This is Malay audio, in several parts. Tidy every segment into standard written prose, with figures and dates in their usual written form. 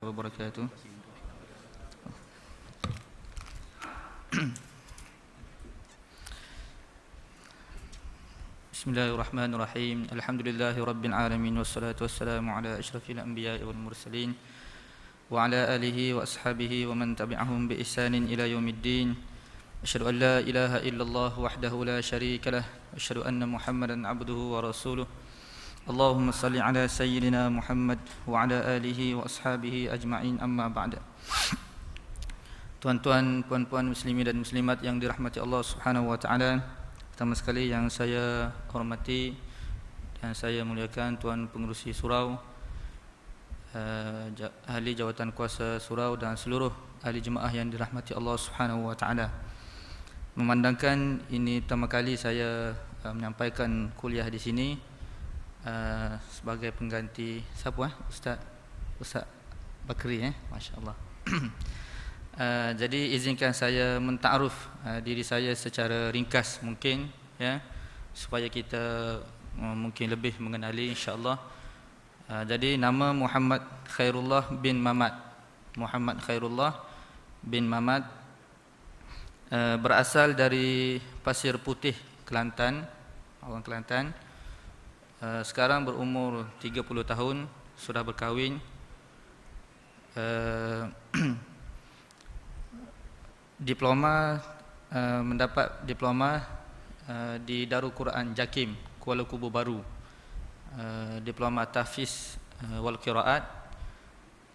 wabarakatuh. Bismillahirrahmanirrahim. Alhamdulillahi rabbil alamin wassalatu wassalamu ala asyrafil anbiya'i wal mursalin wa ala alihi wa ashabihi wa man tabi'ahum bi ihsanin ila yaumiddin. Asyhadu an la ilaha illallah wahdahu la syarika lah wa asyhadu anna Muhammadan abduhu wa rasuluh. Allahumma salli ala sayyidina Muhammad wa ala alihi wa ashabihi ajma'in, amma ba'da. Tuan-tuan, puan-puan muslimin dan muslimat yang dirahmati Allah Subhanahu wa taala, pertama sekali yang saya hormati dan saya muliakan Tuan Pengerusi Surau, ahli jawatan kuasa surau dan seluruh ahli jemaah yang dirahmati Allah Subhanahu wa taala. Memandangkan ini pertama kali saya menyampaikan kuliah di sini sebagai pengganti siapa Ustaz Bakri, masya-Allah. Jadi izinkan saya mentaaruf diri saya secara ringkas mungkin, ya, supaya kita mungkin lebih mengenali insya-Allah. Jadi nama Muhammad Khairullah bin Mamad. Muhammad Khairullah bin Mamad berasal dari Pasir Putih, Kelantan, orang Kelantan. Sekarang berumur 30 tahun, sudah berkahwin. Mendapat diploma di Darul Quran Jakim, Kuala Kubu Baru. Diploma Tahfiz wal Qiraat.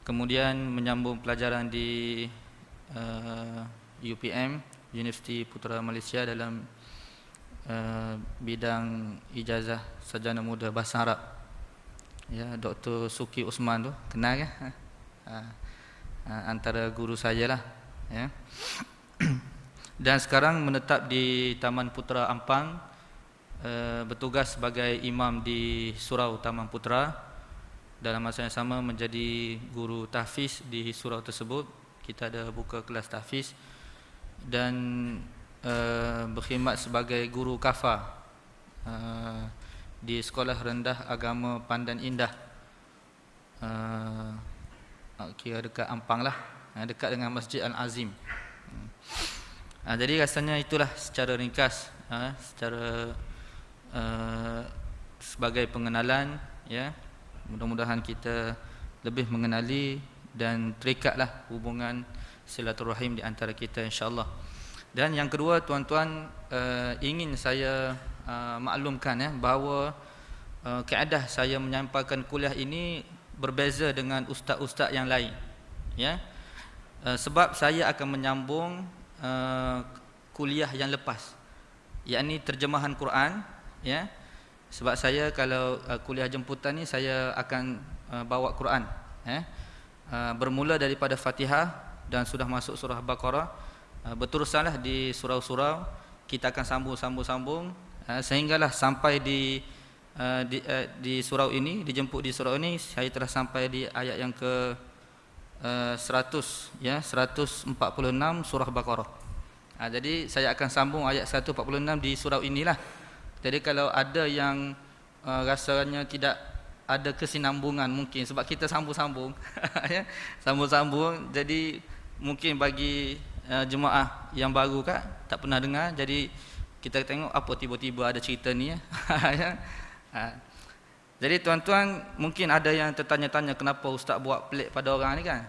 Kemudian menyambung pelajaran di UPM, Universiti Putra Malaysia, dalam bidang ijazah sarjana muda bahasa Arab. Ya, Dr. Suki Usman tu kenal ya? Antara guru saya lah, ya. Dan sekarang menetap di Taman Putra Ampang, bertugas sebagai imam di Surau Taman Putra. Dalam masa yang sama menjadi guru tahfiz di surau tersebut. Kita ada buka kelas tahfiz dan berkhidmat sebagai guru kafa di Sekolah Rendah Agama Pandan Indah, kira dekat Ampang lah, dekat dengan Masjid Al-Azim. Jadi rasanya itulah secara ringkas, secara sebagai pengenalan, ya. Mudah-mudahan kita lebih mengenali dan terikatlah hubungan silaturahim di antara kita insya-Allah. Dan yang kedua, tuan-tuan, ingin saya maklumkan, ya, bahawa kaedah saya menyampaikan kuliah ini berbeza dengan ustaz-ustaz yang lain, ya. Sebab saya akan menyambung kuliah yang lepas, yakni terjemahan Quran, ya. Sebab saya kalau kuliah jemputan ni saya akan bawa Quran, ya. Bermula daripada Fatihah dan sudah masuk surah Baqarah. Berterusanlah di surau-surau, kita akan sambung sehinggalah sampai di surau ini, dijemput di surau ini, saya telah sampai di ayat yang ke 100, ya, 146 surah Baqarah. Jadi saya akan sambung ayat 146 di surau inilah. Jadi kalau ada yang rasanya tidak ada kesinambungan, mungkin sebab kita sambung-sambung ya, sambung-sambung, jadi mungkin bagi jemaah yang baru tak pernah dengar, jadi kita tengok apa tiba-tiba ada cerita ni, ya. Jadi tuan-tuan, mungkin ada yang tertanya-tanya kenapa ustaz buat pelik pada orang ni kan.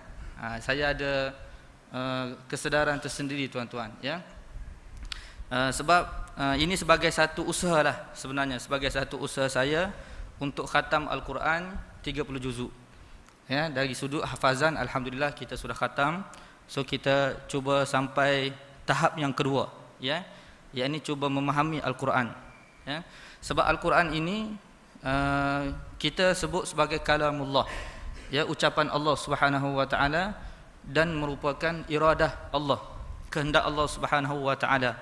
Saya ada kesedaran tersendiri tuan-tuan, ya. Sebab ini sebagai satu usaha lah sebenarnya, sebagai satu usaha saya untuk khatam Al-Quran 30 juzuk, ya. Dari sudut hafazan, alhamdulillah kita sudah khatam. So kita cuba sampai tahap yang kedua, ya, yakni cuba memahami Al-Quran, ya. Sebab Al-Quran ini kita sebut sebagai kalamullah, ya, ucapan Allah Subhanahu wa taala, dan merupakan iradah Allah, kehendak Allah Subhanahu wa taala,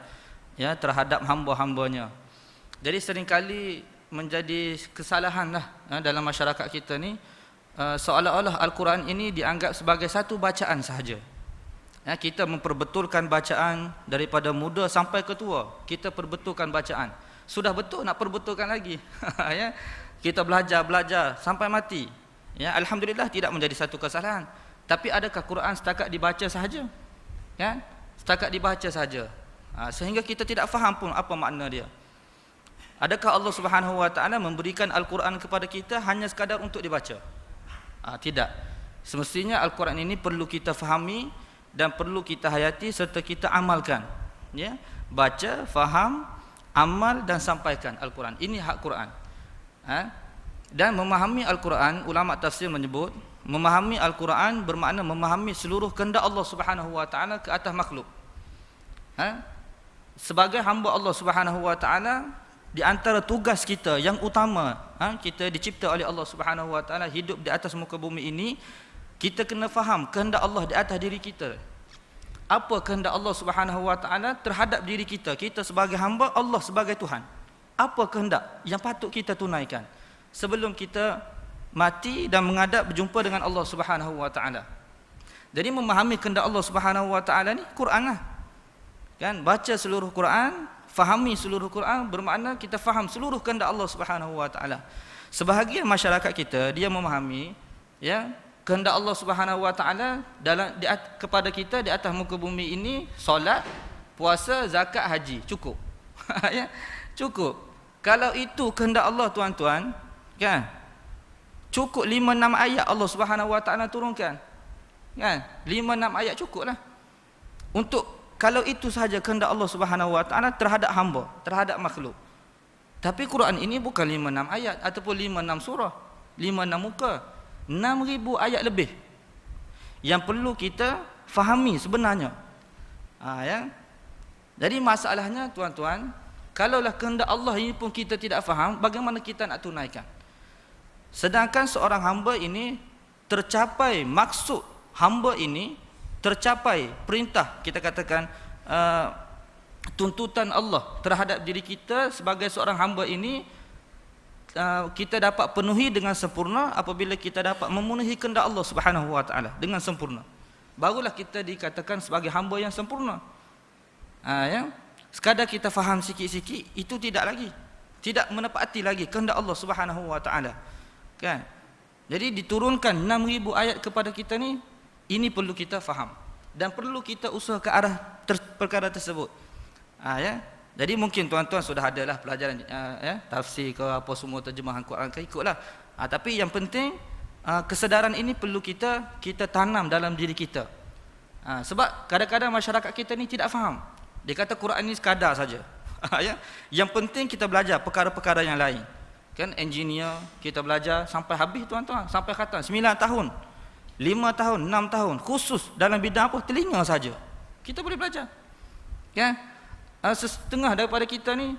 ya, terhadap hamba-hambanya. Jadi seringkali menjadi kesalahan lah dalam masyarakat kita ni, seolah-olah Al-Quran ini dianggap sebagai satu bacaan sahaja. Ya, kita memperbetulkan bacaan daripada muda sampai ke tua. Kita perbetulkan bacaan. Sudah betul, nak perbetulkan lagi. Ya, kita belajar sampai mati. Ya, alhamdulillah tidak menjadi satu kesalahan. Tapi adakah Quran setakat dibaca sahaja? Kan? Setakat dibaca saja. Sehingga kita tidak faham pun apa makna dia. Adakah Allah Subhanahu wa taala memberikan Al-Quran kepada kita hanya sekadar untuk dibaca? Tidak. Semestinya Al-Quran ini perlu kita fahami dan perlu kita hayati serta kita amalkan. Ya, baca, faham, amal dan sampaikan Al-Quran. Ini hak Quran. Dan memahami Al-Quran, ulama tafsir menyebut, memahami Al-Quran bermakna memahami seluruh kehendak Allah Subhanahu wa taala ke atas makhluk. Sebagai hamba Allah Subhanahu wa taala, di antara tugas kita yang utama, kita dicipta oleh Allah Subhanahu wa taala hidup di atas muka bumi ini, kita kena faham kehendak Allah di atas diri kita. Apa kehendak Allah Subhanahu wa taala terhadap diri kita? Kita sebagai hamba, Allah sebagai Tuhan. Apa kehendak yang patut kita tunaikan sebelum kita mati dan menghadap berjumpa dengan Allah Subhanahu wa taala? Jadi memahami kehendak Allah Subhanahu wa taala ni Quran lah. Kan, baca seluruh Quran, fahami seluruh Quran bermakna kita faham seluruh kehendak Allah Subhanahu wa taala. Sebahagian masyarakat kita dia memahami ya kehendak Allah Subhanahu wa taala dalam kepada kita di atas muka bumi ini solat, puasa, zakat, haji, cukup. Ya, cukup. Kalau itu kehendak Allah tuan-tuan, kan? Cukup 5-6 ayat Allah Subhanahu wa taala turunkan. Kan? 5-6 ayat cukuplah. Untuk kalau itu sahaja kehendak Allah Subhanahu wa taala terhadap hamba, terhadap makhluk. Tapi Quran ini bukan 5-6 ayat ataupun 5-6 surah, 5-6 muka, 6,000 ayat lebih yang perlu kita fahami sebenarnya. Ya. Jadi masalahnya tuan-tuan, kalaulah kehendak Allah ini pun kita tidak faham, bagaimana kita nak tunaikan? Sedangkan seorang hamba ini tercapai maksud hamba ini, tercapai perintah, kita katakan tuntutan Allah terhadap diri kita sebagai seorang hamba ini, kita dapat penuhi dengan sempurna apabila kita dapat memenuhi kehendak Allah Subhanahu wa taala dengan sempurna. Barulah kita dikatakan sebagai hamba yang sempurna. Ya. Sekadar kita faham sikit-sikit itu tidak lagi, tidak menepati lagi kehendak Allah Subhanahu wa taala. Kan? Jadi diturunkan 6,000 ayat kepada kita ni, ini perlu kita faham dan perlu kita usaha ke arah perkara tersebut. Ya. Jadi mungkin tuan-tuan sudah adalah pelajaran tafsir ke apa semua, terjemahan Quran ke, ikutlah. Tapi yang penting kesedaran ini perlu kita tanam dalam diri kita. Sebab kadang-kadang masyarakat kita ni tidak faham. Dia kata Quran ni sekadar saja. Ya. Yang penting kita belajar perkara-perkara yang lain. Kan engineer kita belajar sampai habis tuan-tuan, sampai khatam 9 tahun. 5 tahun, 6 tahun, khusus dalam bidang apa? Telinga saja. Kita boleh belajar. Kan? Setengah daripada kita ni,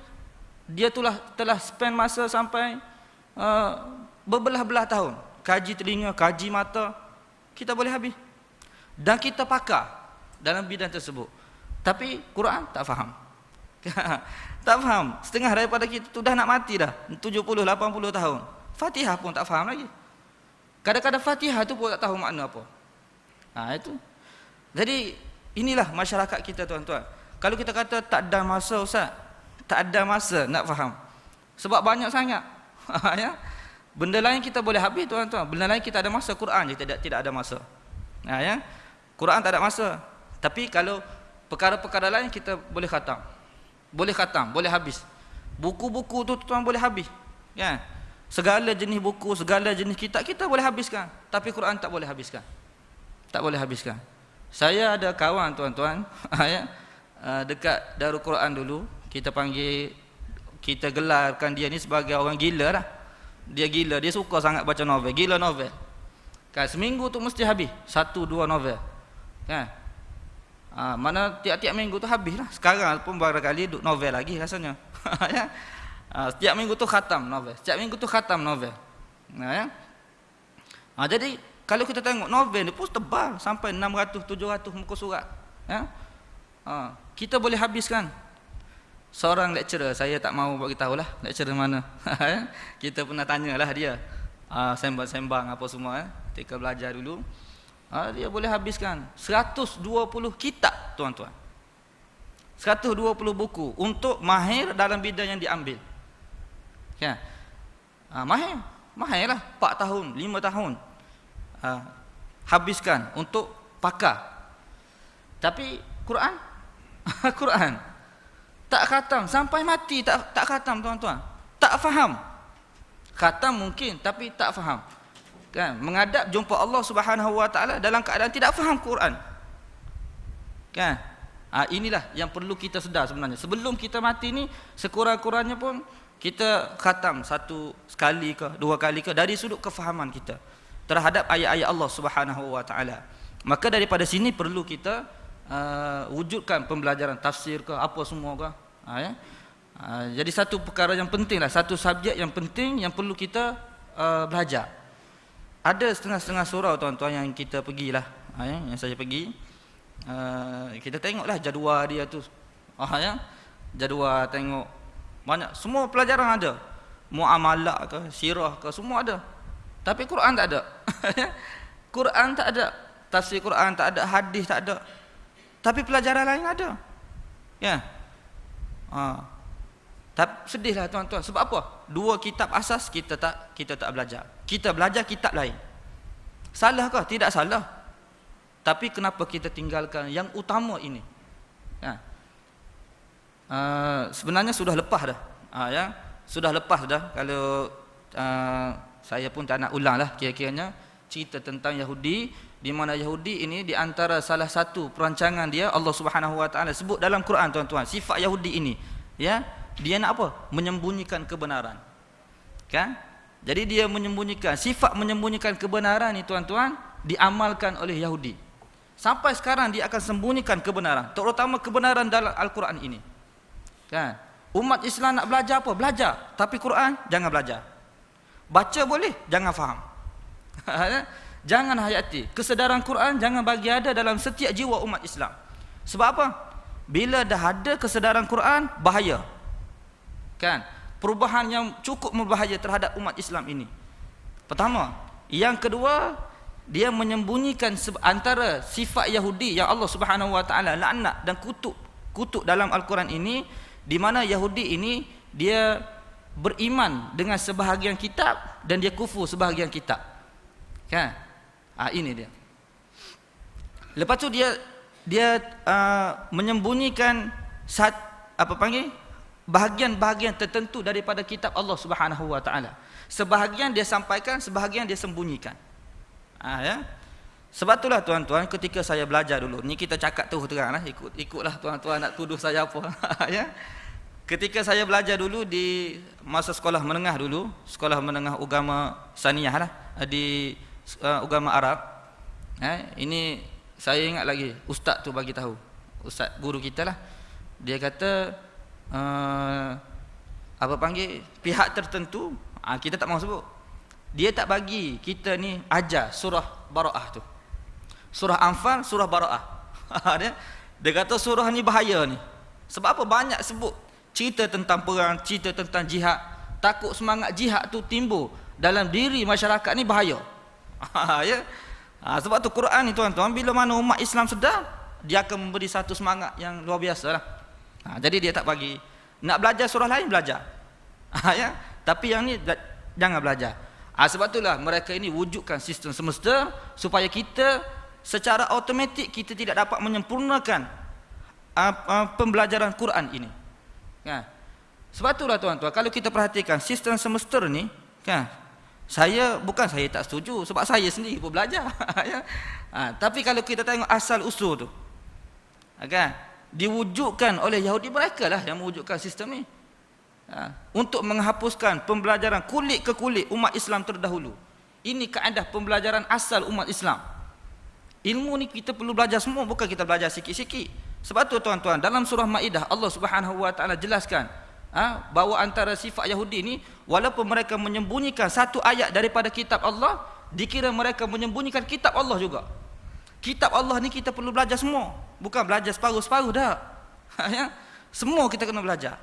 dia telah spend masa sampai berbelah-belah tahun. Kaji telinga, kaji mata, kita boleh habis. Dan kita pakar dalam bidang tersebut. Tapi Quran tak faham. Tak faham. Setengah daripada kita tu dah nak mati dah, 70-80 tahun. Fatihah pun tak faham lagi. Kadang-kadang Fatihah tu pun tak tahu makna apa. Itu. Jadi inilah masyarakat kita tuan-tuan. Kalau kita kata tak ada masa ustaz, tak ada masa nak faham. Sebab banyak sangat. Ya. Benda lain kita boleh habis tuan-tuan. Benda lain kita ada masa, Quran je tidak ada masa. Ya. Quran tak ada masa. Tapi kalau perkara-perkara lain kita boleh khatam. Boleh khatam, boleh habis. Buku-buku tu tuan boleh habis. Ya. Segala jenis buku, segala jenis kitab kita boleh habiskan. Tapi Quran tak boleh habiskan. Tak boleh habiskan. Saya ada kawan tuan-tuan, ya. Dekat Darul Quran dulu, kita panggil, kita gelarkan dia ni sebagai orang gila lah. Dia gila, dia suka sangat baca novel, gila novel. Kan seminggu tu mesti habis 1-2 novel. Kan? Mana tiap-tiap minggu tu habis lah. Sekarang pun barangkali duk novel lagi rasanya. Ya. Setiap minggu tu khatam novel. Setiap minggu tu khatam novel. Ya. Jadi kalau kita tengok novel ni pun tebal sampai 600-700 muka surat. Ya. Kita boleh habiskan. Seorang lecturer, saya tak mahu bagi tahulah lecturer mana. Kita pernah tanyalah dia. Sembang-sembang apa semua ketika belajar dulu. Dia boleh habiskan 120 kitab tuan-tuan. 120 buku untuk mahir dalam bidang yang diambil. Kan? Mahir lah 4 tahun, 5 tahun. habiskan untuk pakar. Tapi Quran Quran tak khatam sampai mati, tak khatam tuan-tuan. Tak faham. Khatam mungkin tapi tak faham. Kan, menghadap jumpa Allah Subhanahu wa taala dalam keadaan tidak faham Quran. Kan? Inilah yang perlu kita sedar sebenarnya. Sebelum kita mati ni, sekurang-kurangnya pun kita khatam satu sekali ke dua kali ke dari sudut kefahaman kita terhadap ayat-ayat Allah Subhanahu wa taala. Maka daripada sini perlu kita wujudkan pembelajaran tafsir ke apa semua ke. Jadi satu perkara yang penting lah, satu subjek yang penting yang perlu kita belajar. Ada setengah-setengah surau tuan-tuan yang kita pergilah, yang saya pergi, kita tengoklah jadual dia tu, jadual tengok banyak, semua pelajaran ada, muamalah ke, sirah ke, semua ada. Tapi Quran tak ada. Quran tak ada, tafsir Quran tak ada, hadis tak ada. Tapi pelajaran lain ada. Ya. Tapi sedihlah tuan-tuan. Sebab apa? Dua kitab asas kita tak belajar. Kita belajar kitab lain. Salahkah? Tidak salah. Tapi kenapa kita tinggalkan yang utama ini? Ya. Sebenarnya sudah lepas dah. Ya. Sudah lepas dah. Kalau saya pun tak nak ulang lah kira-kiranya cerita tentang Yahudi, di mana Yahudi ini di antara salah satu perancangan dia, Allah Subhanahu wa taala sebut dalam Quran tuan-tuan, sifat Yahudi ini, ya, dia nak apa? Menyembunyikan kebenaran. Kan? Jadi dia menyembunyikan, sifat menyembunyikan kebenaran ni tuan-tuan diamalkan oleh Yahudi. Sampai sekarang dia akan sembunyikan kebenaran, terutama kebenaran dalam Al-Quran ini. Kan? Umat Islam nak belajar apa? Belajar, tapi Quran jangan belajar. Baca boleh, jangan faham. Jangan hayati kesedaran Quran, jangan bagi ada dalam setiap jiwa umat Islam. Sebab apa? Bila dah ada kesedaran Quran, bahaya. Kan? Perubahan yang cukup berbahaya terhadap umat Islam ini. Pertama, yang kedua, dia menyembunyikan antara sifat Yahudi yang Allah Subhanahu wa taala laknat dan kutuk dalam Al-Quran ini, di mana Yahudi ini dia beriman dengan sebahagian kitab dan dia kufur sebahagian kitab. Kan? Ini dia. Lepas tu dia menyembunyikan bahagian-bahagian tertentu daripada kitab Allah Subhanahu wa taala. Sebahagian dia sampaikan, sebahagian dia sembunyikan. Ya. Sebab itulah tuan-tuan, ketika saya belajar dulu, ni kita cakap terus teranglah, ikutlah tuan-tuan nak tuduh saya apa. Ya. Ketika saya belajar dulu di masa sekolah menengah dulu, sekolah menengah agama Saniyah lah, di agama Arab. Ini saya ingat lagi, ustaz tu bagi tahu, ustaz guru kita lah, dia kata pihak tertentu, kita tak mahu sebut, dia tak bagi kita ni ajar surah Bara'ah tu, surah Anfal, surah Bara'ah. Dia kata surah ni bahaya ni. Sebab apa? Banyak sebut cerita tentang perang, cerita tentang jihad. Takut semangat jihad tu timbul dalam diri masyarakat ni, bahaya. Ya. Sebab tu Quran ni tuan-tuan, bila mana umat Islam sedar, dia akan memberi satu semangat yang luar biasa lah. Jadi dia tak bagi. Nak belajar surah lain, belajar. Ya. Tapi yang ni jangan belajar. Sebab itulah mereka ini wujudkan sistem semesta supaya kita secara automatik kita tidak dapat menyempurnakan pembelajaran Quran ini. Kan? Sebab itulah tuan-tuan, kalau kita perhatikan sistem semesta ni, kan, saya tak setuju, sebab saya sendiri pun belajar. Ya. Tapi kalau kita tengok asal usul tu, kan, diwujudkan oleh Yahudi, mereka lah yang mewujudkan sistem ni. Untuk menghapuskan pembelajaran kulit ke kulit umat Islam terdahulu. Ini kaedah pembelajaran asal umat Islam. Ilmu ni kita perlu belajar semua, bukan kita belajar sikit-sikit. Sebab tu tuan-tuan, dalam surah Maidah Allah Subhanahu wa taala jelaskan bahawa antara sifat Yahudi ni, walaupun mereka menyembunyikan satu ayat daripada kitab Allah, dikira mereka menyembunyikan kitab Allah juga. Kitab Allah ni kita perlu belajar semua, bukan belajar separuh-separuh dah. Ya? Semua kita kena belajar.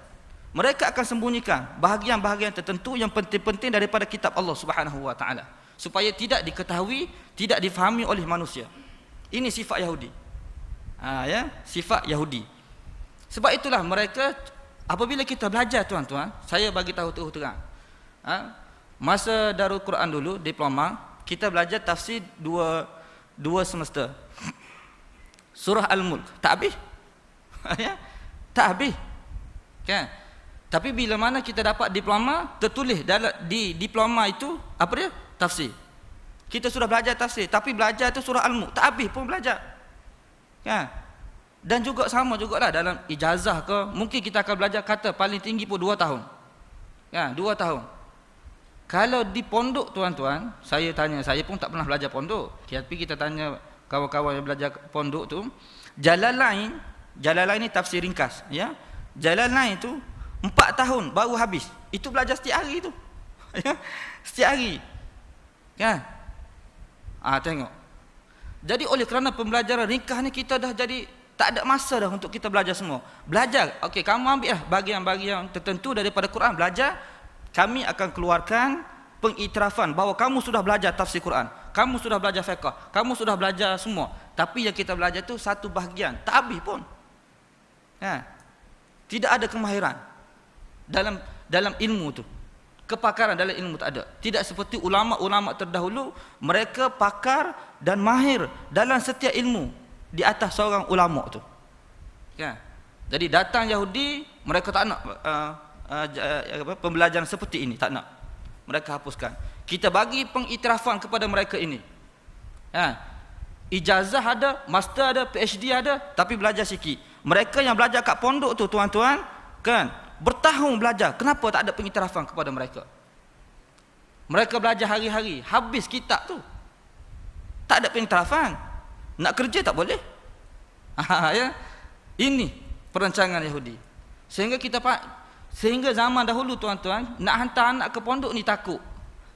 Mereka akan sembunyikan bahagian-bahagian tertentu yang penting-penting daripada kitab Allah Subhanahu wa taala, supaya tidak diketahui, tidak difahami oleh manusia. Ini sifat Yahudi. Ya, sifat Yahudi. Sebab itulah mereka, apabila kita belajar tuan-tuan, saya bagi tahu terus terang. Masa Darul Quran dulu, diploma, kita belajar tafsir 2 semester. Surah Al-Mulk tak habis. Ya, tak habis. Kan? Tapi bila mana kita dapat diploma, tertulis dalam di diploma itu apa dia? Tafsir. Kita sudah belajar tafsir, tapi belajar tu surah Al-Mulk tak habis pun belajar. Kan? Dan juga sama jugalah dalam ijazah ke, mungkin kita akan belajar kata paling tinggi pun 2 tahun. Kan? 2 tahun. Kalau di pondok tuan-tuan, saya tanya, saya pun tak pernah belajar pondok. Tapi kita tanya kawan-kawan yang belajar pondok tu, Jalalain ni tafsir ringkas, ya. Jalalain tu 4 tahun baru habis. Itu belajar setiap hari tu. Ya, setiap hari. Kan? Tengok. Jadi oleh kerana pembelajaran ringkas ni kita dah jadi tak ada masa dah untuk kita belajar semua. Belajar, okey, kamu ambil lah bahagian-bahagian tertentu daripada Quran, belajar. Kami akan keluarkan pengiktirafan bahawa kamu sudah belajar tafsir Quran, kamu sudah belajar fiqh, kamu sudah belajar semua. Tapi yang kita belajar tu satu bahagian, tak habis pun. Ya. Tidak ada kemahiran dalam ilmu tu. Kepakaran dalam ilmu tak ada. Tidak seperti ulama-ulama terdahulu, mereka pakar dan mahir dalam setiap ilmu di atas seorang ulama tu. Ya. Jadi datang Yahudi, mereka tak nak pembelajaran seperti ini, tak nak. Mereka hapuskan. Kita bagi pengiktirafan kepada mereka ini. Ijazah ada, master ada, PhD ada, tapi belajar sikit. Mereka yang belajar kat pondok tu tuan-tuan, kan, bertahun belajar. Kenapa tak ada pengiktirafan kepada mereka? Mereka belajar hari-hari, habis kitab tu. Tak ada pengiktirafan. Nak kerja tak boleh. Ya. Ini perancangan Yahudi. Sehingga zaman dahulu tuan-tuan, nak hantar anak ke pondok ni takut.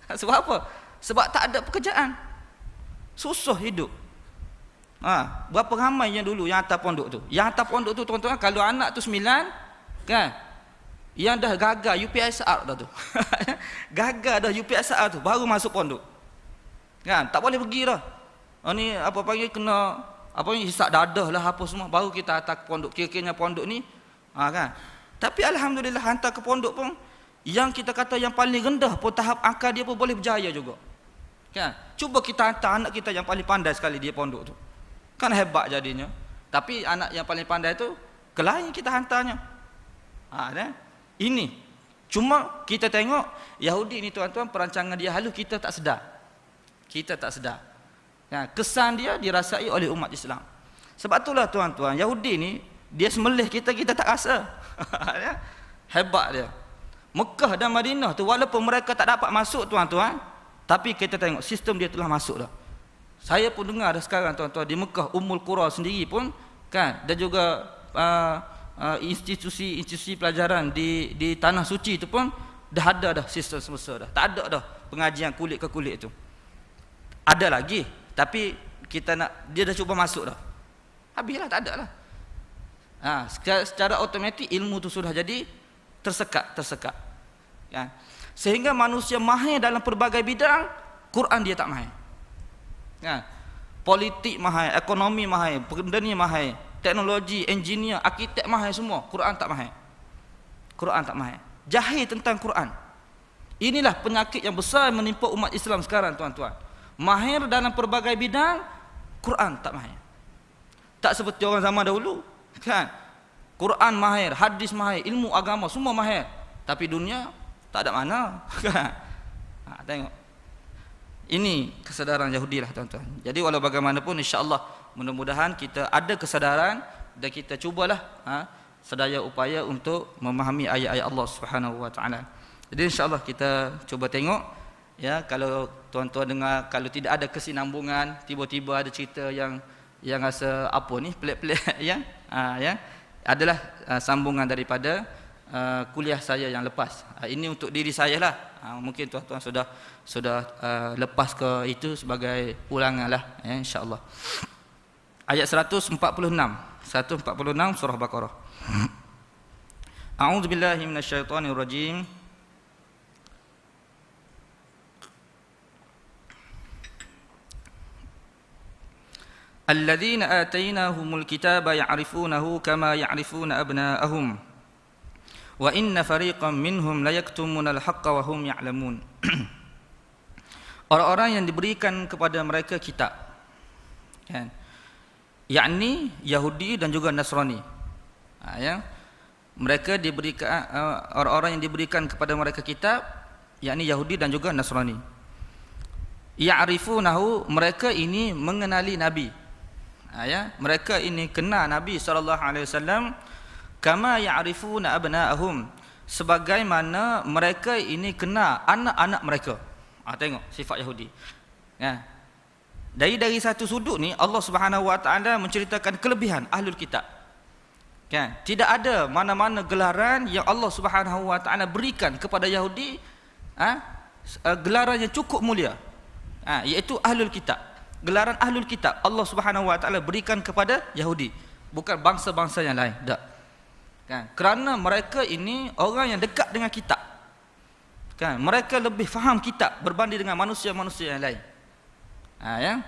Sebab apa? Sebab tak ada pekerjaan. Susah hidup. Berapa ramai yang dulu yang hantar pondok tu? Yang hantar pondok tu tuan-tuan, kalau anak tu 9, kan, yang dah gagal UPSR dah tu. Gagal dah UPSR tu, baru masuk pondok. Kan, tak boleh pergi dah. Ni apa panggil, kena apa ni, hisap dadah lah apa semua, baru kita hantar ke pondok. Kira-kiranya pondok ni, kan. Tapi alhamdulillah hantar ke pondok pun, yang kita kata yang paling rendah pun tahap angka dia pun boleh berjaya juga. Kan? Cuba kita hantar anak kita yang paling pandai sekali dia pondok tu. Kan hebat jadinya. Tapi anak yang paling pandai tu ke lain kita hantarnya. Ini. Cuma kita tengok Yahudi ni tuan-tuan, perancangan dia halus, kita tak sedar. Kita tak sedar. Kesan dia dirasai oleh umat Islam. Sebab itulah tuan-tuan, Yahudi ni dia sembelih kita tak rasa. Hebat dia. Mekah dan Madinah tu, walaupun mereka tak dapat masuk tuan-tuan, tapi kita tengok sistem dia telah masuk dah. Saya pun dengar dah sekarang tuan-tuan, di Mekah Ummul Qura sendiri pun, kan, dan juga institusi pelajaran di tanah suci tu pun dah ada dah sistem semasa dah. Tak ada dah pengajian kulit ke kulit tu. Ada lagi, tapi kita nak, dia dah cuba masuk dah. Habislah, tak ada lah. Secara automatik ilmu tu sudah jadi tersekat. Ya. Sehingga manusia mahir dalam pelbagai bidang, Quran dia tak mahir. Ya. Politik mahir, ekonomi mahir, benda ni mahir, teknologi, engineer, arkitek mahir semua, Quran tak mahir. Quran tak mahir. Jahil tentang Quran. Inilah penyakit yang besar yang menimpa umat Islam sekarang tuan-tuan. Mahir dalam pelbagai bidang, Quran tak mahir. Tak seperti orang zaman dahulu, kan? Quran mahir, hadis mahir, ilmu agama semua mahir, tapi dunia tak ada mana. Tengok. Ini kesadaran Yahudi lah tuan-tuan. Jadi walau bagaimanapun, insya-Allah mudah-mudahan kita ada kesadaran dan kita cubalah sedaya upaya untuk memahami ayat-ayat Allah Subhanahu wa taala. Jadi insya-Allah kita cuba tengok, ya, kalau tuan-tuan dengar, kalau tidak ada kesinambungan, tiba-tiba ada cerita yang rasa apa ni pelik-pelik ya, adalah sambungan daripada kuliah saya yang lepas. Ini untuk diri saya lah. Mungkin tuan-tuan sudah lepas ke itu sebagai ulangan lah, ya, insya-Allah. Ayat 146 surah Baqarah. A'udzubillahi minasyaitonirrajim. Alladzina atainahumul kitaba ya'rifunahu kama ya'rifuna abna'ahum wa inna fariqan minhum la yaktumunal haqqa wa hum ya'lamun. Orang-orang yang diberikan kepada mereka kitab, kan, yakni Yahudi dan juga Nasrani. Ya, mereka diberikan orang-orang yang diberikan kepada mereka kitab, yakni Yahudi dan juga Nasrani. Ya'rifunahu, mereka ini mengenali Nabi. Ya, mereka ini kenal Nabi sallallahu alaihi wasallam kama ya'rifuna abna'ahum, sebagaimana mereka ini kenal anak-anak mereka. Tengok sifat Yahudi. Ya. Dari satu sudut ni Allah Subhanahu wa taala menceritakan kelebihan ahlul kitab. Kan? Tidak ada mana-mana gelaran yang Allah Subhanahu wa taala berikan kepada Yahudi, gelaran yang cukup mulia. Iaitu ahlul kitab. Gelaran ahlul kitab Allah Subhanahu wa taala berikan kepada Yahudi, bukan bangsa-bangsa yang lain. Tak. Kan? Kerana mereka ini orang yang dekat dengan kitab. Kan? Mereka lebih faham kitab berbanding dengan manusia-manusia yang lain. Ya.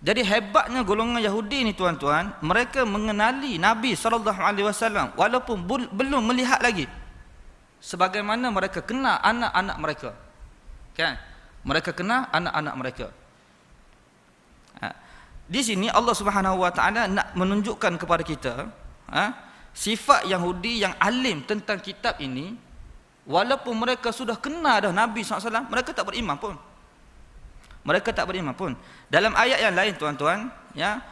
Jadi hebatnya golongan Yahudi ni tuan-tuan, mereka mengenali Nabi sallallahu alaihi wasallam walaupun belum melihat lagi. Sebagaimana mereka kenal anak-anak mereka. Kan? Mereka kenal anak-anak mereka. Di sini Allah Subhanahu wa taala nak menunjukkan kepada kita sifat Yahudi yang alim tentang kitab ini, walaupun mereka sudah kenal dah Nabi SAW, mereka tak beriman pun. Mereka tak beriman pun. Dalam ayat yang lain tuan-tuan, ya,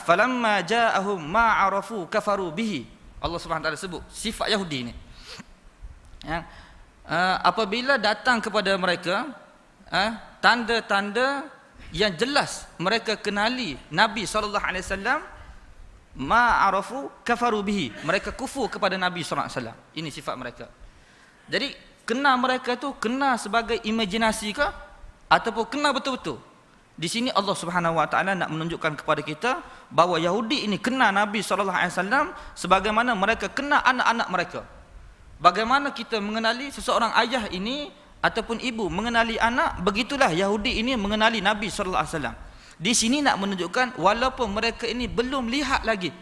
falamma ja'ahum ma 'arafu kafaru bihi. Allah Subhanahu wa taala sebut sifat Yahudi ni. Ya. Apabila datang kepada mereka tanda-tanda yang jelas mereka kenali Nabi sallallahu alaihi wasallam, ma 'arafu kafaru bihi, mereka kufur kepada Nabi sallallahu alaihi wasallam. Ini sifat mereka. Jadi kenal mereka tu kenal sebagai imajinasi ke ataupun kenal betul-betul. Di sini Allah Subhanahu wa taala nak menunjukkan kepada kita bahawa Yahudi ini kenal Nabi sallallahu alaihi wasallam sebagaimana mereka kenal anak-anak mereka. Bagaimana kita mengenali seseorang ayah ini ataupun ibu mengenali anak, begitulah Yahudi ini mengenali Nabi sallallahu alaihi wasallam. Di sini nak menunjukkan walaupun mereka ini belum lihat lagi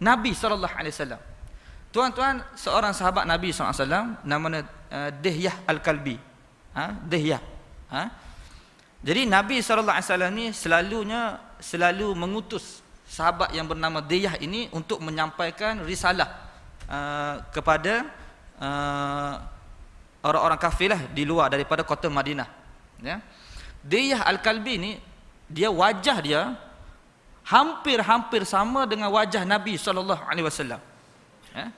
Nabi sallallahu alaihi wasallam. Tuan-tuan, seorang sahabat Nabi sallallahu alaihi wasallam namanya Dihyah Al-Kalbi. Dihyah. Jadi Nabi sallallahu alaihi wasallam ni selalu mengutus sahabat yang bernama Dihyah ini untuk menyampaikan risalah kepada orang-orang kafir lah di luar daripada kota Madinah. Ya. Dihyah Al-Kalbi ni, dia wajah dia hampir-hampir sama dengan wajah Nabi sallallahu alaihi wasallam. Ya.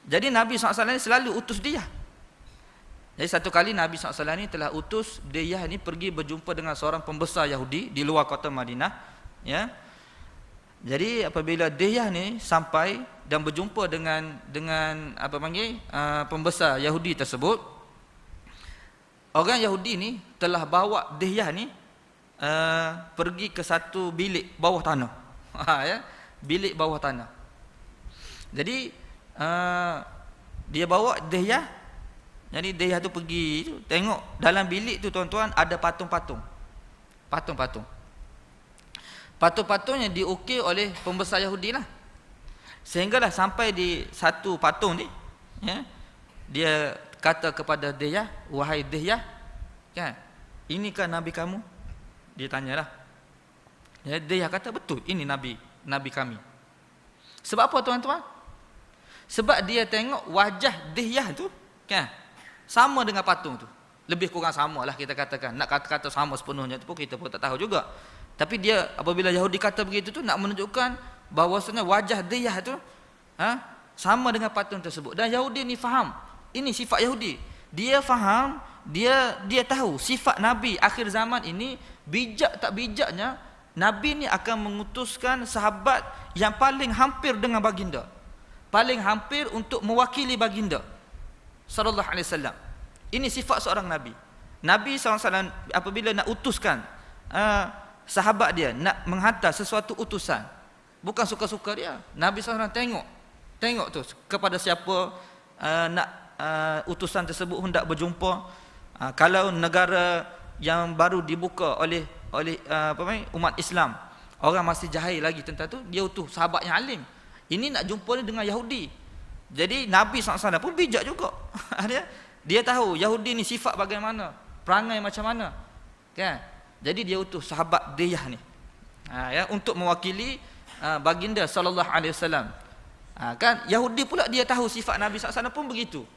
Jadi Nabi SAW selalu utus dia. Jadi satu kali Nabi SAW ni telah utus dia ni pergi berjumpa dengan seorang pembesar Yahudi di luar kota Madinah. Ya. Jadi apabila dia ni sampai dan berjumpa dengan pembesar Yahudi tersebut, orang Yahudi ni telah bawa dia ni pergi ke satu bilik bawah tanah. Ya, bilik bawah tanah. Jadi dia bawa dia. Jadi dia tu pergi tu, tengok dalam bilik tu tuan-tuan ada patung-patung. Patung-patung. Patung-patung yang diukir oleh pembesar Yahudi lah. Sehinggalah sampai di satu patung ni, ya, dia kata kepada dia, wahai dia, kan, inikah Nabi kamu? Dia tanyalah. Ya, dia kata betul, ini Nabi kami. Sebab apa tuan-tuan? Sebab dia tengok wajah dia tu, kan, sama dengan patung tu. Lebih kurang sama lah kita katakan. Nak kata-kata sama sepenuhnya tu pun kita pun tak tahu juga. Tapi dia apabila Yahudi kata begitu tu nak menunjukkan bahawasanya wajah dia tu sama dengan patung tersebut. Dan Yahudi ni faham. Ini sifat Yahudi. Dia faham, dia tahu sifat Nabi akhir zaman ini, bijak tak bijaknya Nabi ni akan mengutuskan sahabat yang paling hampir dengan baginda. Paling hampir untuk mewakili baginda sallallahu alaihi wasallam. Ini sifat seorang Nabi. Nabi SAW apabila nak utuskan sahabat dia, nak menghantar sesuatu utusan, bukan suka-suka dia. Nabi SAW tengok tu kepada siapa nak utusan tersebut hendak berjumpa. Kalau negara yang baru dibuka oleh umat Islam, orang masih jahil lagi tentang tu, dia utus sahabat yang alim. Ini nak jumpa dengan Yahudi. Jadi Nabi SAW pun bijak juga. Dia tahu Yahudi ni sifat bagaimana, perangai macam mana, kan? Jadi dia utus sahabat dia ni. Ya, untuk mewakili baginda sallallahu alaihi wasallam. Kan Yahudi pula dia tahu sifat Nabi SAW pun begitu.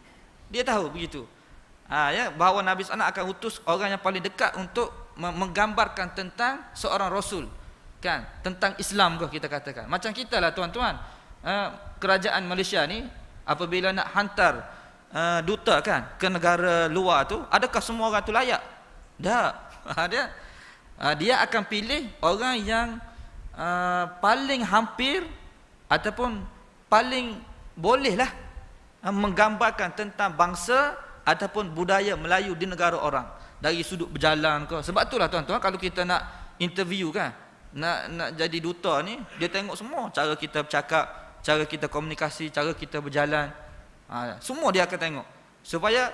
Dia tahu begitu. Ya, bahawa Nabi SAW akan utus orang yang paling dekat untuk menggambarkan tentang seorang rasul. Kan, tentang Islam kita katakan. Macam kita lah tuan-tuan. Kerajaan Malaysia ni apabila nak hantar duta kan ke negara luar tu, adakah semua orang tu layak? Tak. Dia akan pilih orang yang paling hampir ataupun paling bolehlah menggambarkan tentang bangsa ataupun budaya Melayu di negara orang dari sudut berjalan ke. Sebab itulah tuan-tuan, kalau kita nak interview kan, nak jadi duta ni, dia tengok semua cara kita bercakap, cara kita komunikasi, cara kita berjalan, semua dia akan tengok supaya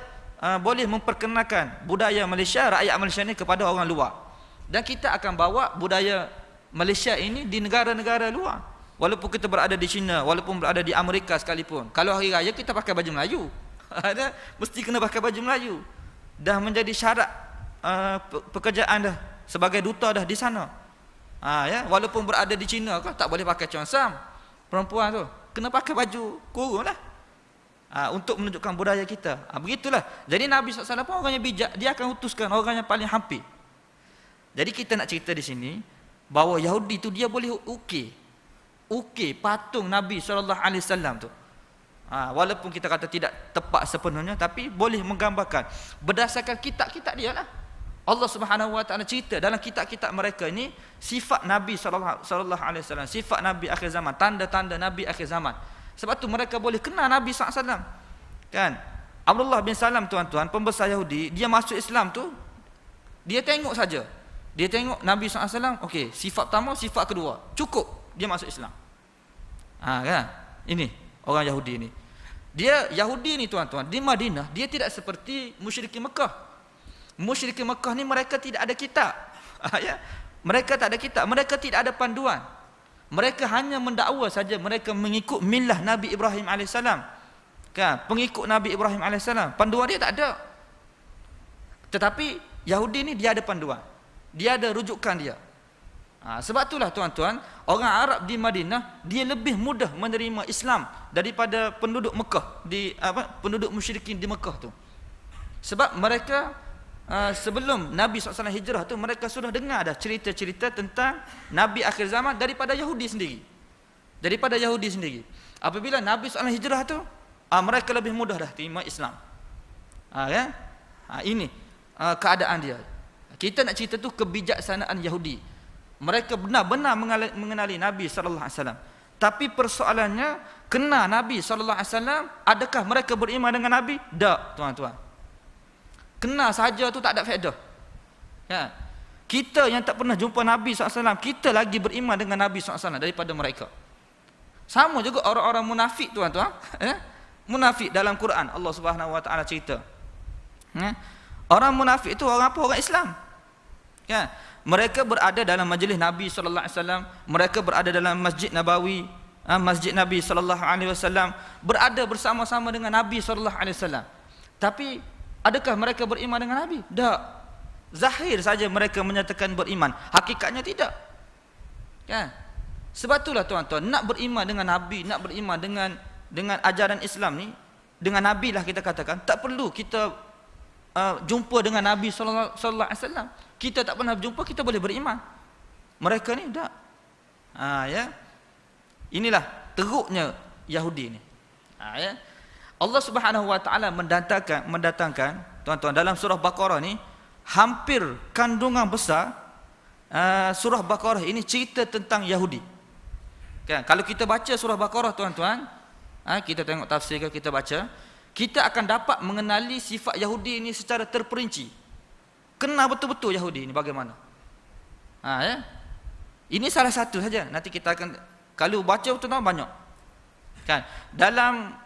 boleh memperkenalkan budaya Malaysia, rakyat Malaysia ni kepada orang luar. Dan kita akan bawa budaya Malaysia ini di negara-negara luar. Walaupun kita berada di China, walaupun berada di Amerika sekalipun, kalau hari raya kita pakai baju Melayu. Mesti kena pakai baju Melayu. Dah menjadi syarat pekerjaan dah sebagai duta dah di sana. Ya, walaupun berada di China tak boleh pakai cheongsam. Perempuan tu kena pakai baju kurung lah. Untuk menunjukkan budaya kita. Begitulah. Jadi Nabi SAW pun orang yang bijak, dia akan utuskan orang yang paling hampir. Jadi kita nak cerita di sini bahawa Yahudi tu dia boleh ukir patung Nabi SAW tu. Walaupun kita kata tidak tepat sepenuhnya, tapi boleh menggambarkan berdasarkan kitab-kitab dia lah. Allah Subhanahu Wa Taala cerita dalam kitab-kitab mereka ini sifat Nabi SAW, sifat Nabi akhir zaman, tanda-tanda Nabi akhir zaman. Sebab tu mereka boleh kenal Nabi SAW. Kan? Abdullah bin Salam tuan-tuan, pembesar Yahudi, dia masuk Islam tu, dia tengok saja. Dia tengok Nabi SAW, okey, sifat pertama, sifat kedua, cukup. Dia masuk Islam. Kan? Ini orang Yahudi ni. Dia Yahudi ni tuan-tuan, di Madinah dia tidak seperti musyrikin Mekah. Musyrikin Mekah ni mereka tidak ada kitab. Ya. Mereka tak ada kitab, mereka tidak ada panduan. Mereka hanya mendakwa saja mereka mengikut millah Nabi Ibrahim alaihissalam. Kan? Pengikut Nabi Ibrahim alaihissalam. Panduan dia tak ada. Tetapi Yahudi ni dia ada panduan. Dia ada rujukan dia. Sebab itulah tuan-tuan, orang Arab di Madinah dia lebih mudah menerima Islam daripada penduduk Mekah penduduk musyrikin di Mekah tu. Sebab mereka sebelum Nabi SAW hijrah tu, mereka sudah dengar dah cerita-cerita tentang Nabi akhir zaman daripada Yahudi sendiri. Apabila Nabi SAW hijrah tu, mereka lebih mudah dah terima Islam. Ya? Ini keadaan dia. Kita nak cerita tu kebijaksanaan Yahudi. Mereka benar-benar mengenali Nabi SAW. Tapi persoalannya, kenal Nabi SAW, adakah mereka beriman dengan Nabi? Tak, tuan-tuan. Kenal saja tu tak ada faedah. Ya. Kita yang tak pernah jumpa Nabi SAW, kita lagi beriman dengan Nabi SAW daripada mereka. Sama juga orang-orang munafik tuan-tuan. Munafik dalam Quran, Allah Subhanahu Wa Taala cerita. Orang munafik itu orang apa? Orang Islam. Ya. Mereka berada dalam majlis Nabi SAW, mereka berada dalam Masjid Nabawi, Masjid Nabi SAW, berada bersama-sama dengan Nabi SAW. Tapi adakah mereka beriman dengan Nabi? Tak. Zahir saja mereka menyatakan beriman, hakikatnya tidak. Kan? Sebab itulah tuan-tuan, nak beriman dengan Nabi, nak beriman dengan ajaran Islam ni, dengan Nabi lah kita katakan, tak perlu kita jumpa dengan Nabi SAW. Kita tak pernah jumpa, kita boleh beriman. Mereka ni tak. Ya. Inilah teruknya Yahudi ni. Ya. Allah Subhanahu Wa Taala mendatangkan tuan-tuan dalam surah Baqarah ni hampir kandungan besar. Surah Baqarah ini cerita tentang Yahudi. Kan? Kalau kita baca surah Baqarah tuan-tuan, kita tengok tafsir kita baca, kita akan dapat mengenali sifat Yahudi ini secara terperinci. Kenal betul-betul Yahudi ini bagaimana. Ya. Ini salah satu saja. Nanti kita akan, kalau baca betul-betul banyak. Kan? Dalam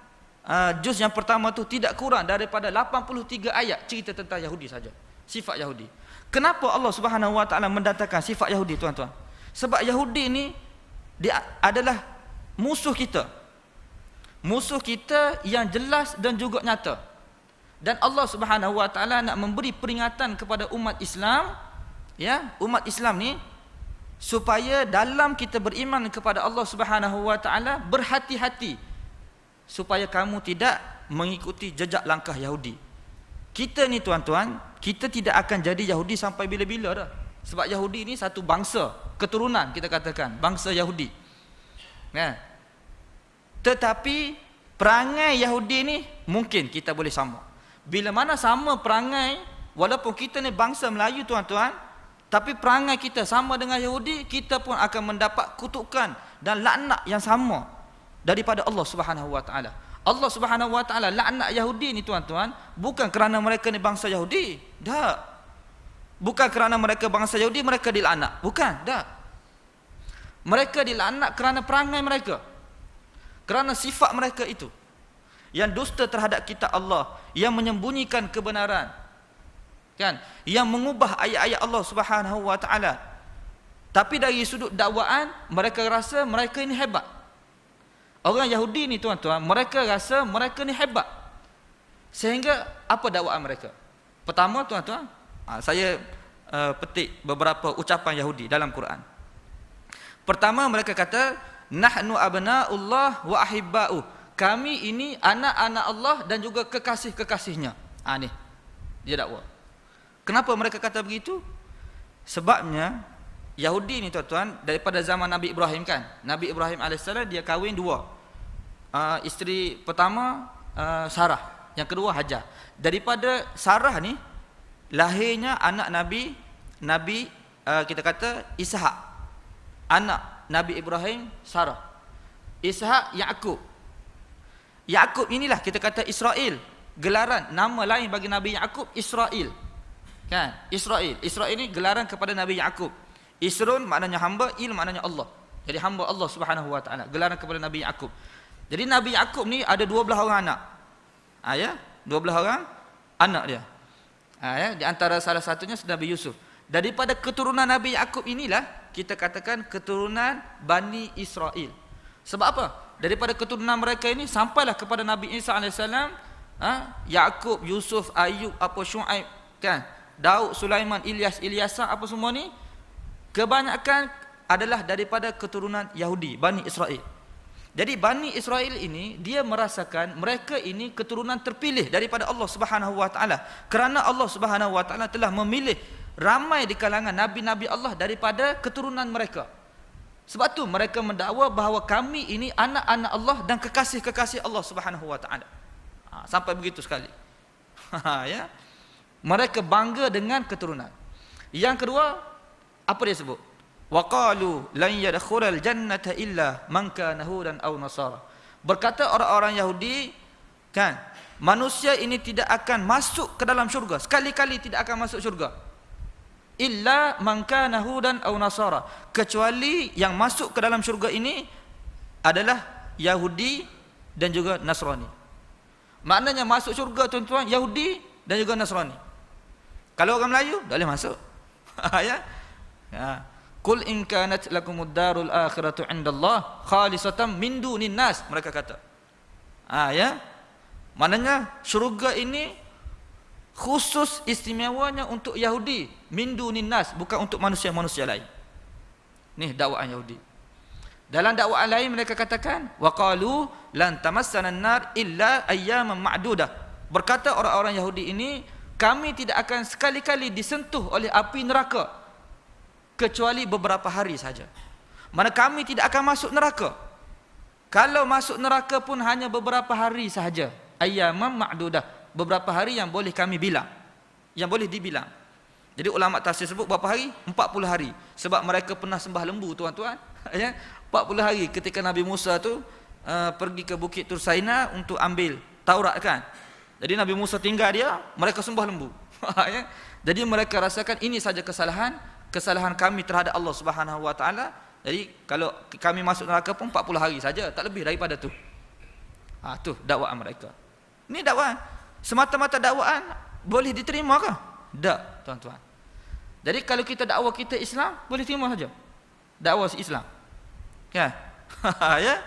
juz yang pertama tu tidak kurang daripada 83 ayat cerita tentang Yahudi saja. Sifat Yahudi. Kenapa Allah Subhanahu Wa Taala mendatangkan sifat Yahudi tuan-tuan? Sebab Yahudi ini dia adalah musuh kita. Musuh kita yang jelas dan juga nyata. Dan Allah Subhanahu Wa Taala nak memberi peringatan kepada umat Islam, ya, umat Islam ni supaya dalam kita beriman kepada Allah Subhanahu wa taala berhati-hati supaya kamu tidak mengikuti jejak langkah Yahudi. Kita ni tuan-tuan, kita tidak akan jadi Yahudi sampai bila-bila dah. Sebab Yahudi ni satu bangsa, keturunan kita katakan, bangsa Yahudi. Kan? Tetapi perangai Yahudi ni mungkin kita boleh sama. Bila mana sama perangai, walaupun kita ni bangsa Melayu tuan-tuan, tapi perangai kita sama dengan Yahudi, kita pun akan mendapat kutukan dan laknat yang sama daripada Allah Subhanahu wa taala. Allah Subhanahu wa taala laknat Yahudi ni tuan-tuan, bukan kerana mereka ni bangsa Yahudi. Tak. Bukan kerana mereka bangsa Yahudi mereka dilaknat. Bukan, tak. Mereka dilaknat kerana perangai mereka. Kerana sifat mereka itu. Yang dusta terhadap kitab Allah, yang menyembunyikan kebenaran. Kan? Yang mengubah ayat-ayat Allah Subhanahu wa taala. Tapi dari sudut dakwaan, mereka rasa mereka ini hebat. Orang Yahudi ni tuan-tuan, mereka rasa mereka ni hebat. Sehingga apa dakwaan mereka? Pertama tuan-tuan, saya petik beberapa ucapan Yahudi dalam Quran. Pertama mereka kata, nahnu abna'ullah wa ahibba'u. Kami ini anak-anak Allah dan juga kekasih-kekasihnya. Ni dia dakwa. Kenapa mereka kata begitu? Sebabnya Yahudi ni tuan-tuan, daripada zaman Nabi Ibrahim kan. Nabi Ibrahim AS dia kahwin dua. Isteri pertama Sarah, yang kedua Hajar. Daripada Sarah ni lahirnya anak Nabi kita kata Ishak. Anak Nabi Ibrahim Sarah. Ishak Yaqub. Yaqub inilah kita kata Israel. Gelaran nama lain bagi Nabi Yaqub Israel. Kan? Israel. Israel ini gelaran kepada Nabi Yaqub. Isrun maknanya hamba, il maknanya Allah. Jadi hamba Allah Subhanahu wa taala, gelaran kepada Nabi Yaqub. Jadi Nabi Yaqub ni ada 12 orang anak. Ya, 12 orang anak dia. Ya, di antara salah satunya Nabi Yusuf. Daripada keturunan Nabi Yaqub inilah kita katakan keturunan Bani Israel. Sebab apa? Daripada keturunan mereka ini sampailah kepada Nabi Isa alaihissalam, Yaqub, Yusuf, Ayub, Syuaib, kan? Daud, Sulaiman, Ilyasa, apa semua ni kebanyakan adalah daripada keturunan Yahudi, Bani Israel. Jadi Bani Israel ini dia merasakan mereka ini keturunan terpilih daripada Allah Subhanahu wa taala. Kerana Allah Subhanahu wa taala telah memilih ramai di kalangan nabi-nabi Allah daripada keturunan mereka. Sebab tu mereka mendakwa bahawa kami ini anak-anak Allah dan kekasih-kekasih Allah Subhanahu wa taala. Sampai begitu sekali. Ya. Mereka bangga dengan keturunan. Yang kedua, apa dia sebut? Waqalu lan yadkhulal jannata illa man kana hudan aw nasara. Berkata orang-orang Yahudi, kan, manusia ini tidak akan masuk ke dalam syurga, sekali-kali tidak akan masuk syurga. Illa man kana hudan aw nasara, kecuali yang masuk ke dalam syurga ini adalah Yahudi dan juga Nasrani. Maknanya masuk syurga tuan-tuan Yahudi dan juga Nasrani. Kalau orang Melayu tak boleh masuk. Ya. Ya. Qul in kanat lakumud darul akhiratu indallah khalisatan min dunin nas, mereka kata. Ya. Maknanya syurga ini khusus istimewanya untuk Yahudi, min dunin nas, bukan untuk manusia-manusia lain. Ni dakwaan Yahudi. Dalam dakwaan lain mereka katakan waqalu lan tamassana an-nar illa ayyaman ma'dudah. Berkata orang-orang Yahudi ini, kami tidak akan sekali-kali disentuh oleh api neraka kecuali beberapa hari saja. Mana kami tidak akan masuk neraka. Kalau masuk neraka pun hanya beberapa hari sahaja. Ayyaman ma'dudah, beberapa hari yang boleh kami bilang, yang boleh dibilang. Jadi ulama tafsir sebut berapa hari? 40 hari. Sebab mereka pernah sembah lembu tuan-tuan. Ya, 40 hari ketika Nabi Musa tu pergi ke Bukit Tur Saina untuk ambil Taurat kan. Jadi Nabi Musa tinggal dia, mereka sembah lembu. Ya. Jadi mereka rasakan ini saja kesalahan kami terhadap Allah Subhanahu wa taala. Jadi kalau kami masuk neraka pun 40 hari saja, tak lebih daripada tu. Tu dakwaan mereka. Ini dakwaan. Semata-mata dakwaan boleh diterima ke? Tak, tuan-tuan. Jadi kalau kita dakwah kita Islam, boleh terima saja. Dakwah Islam. Ya. Ya.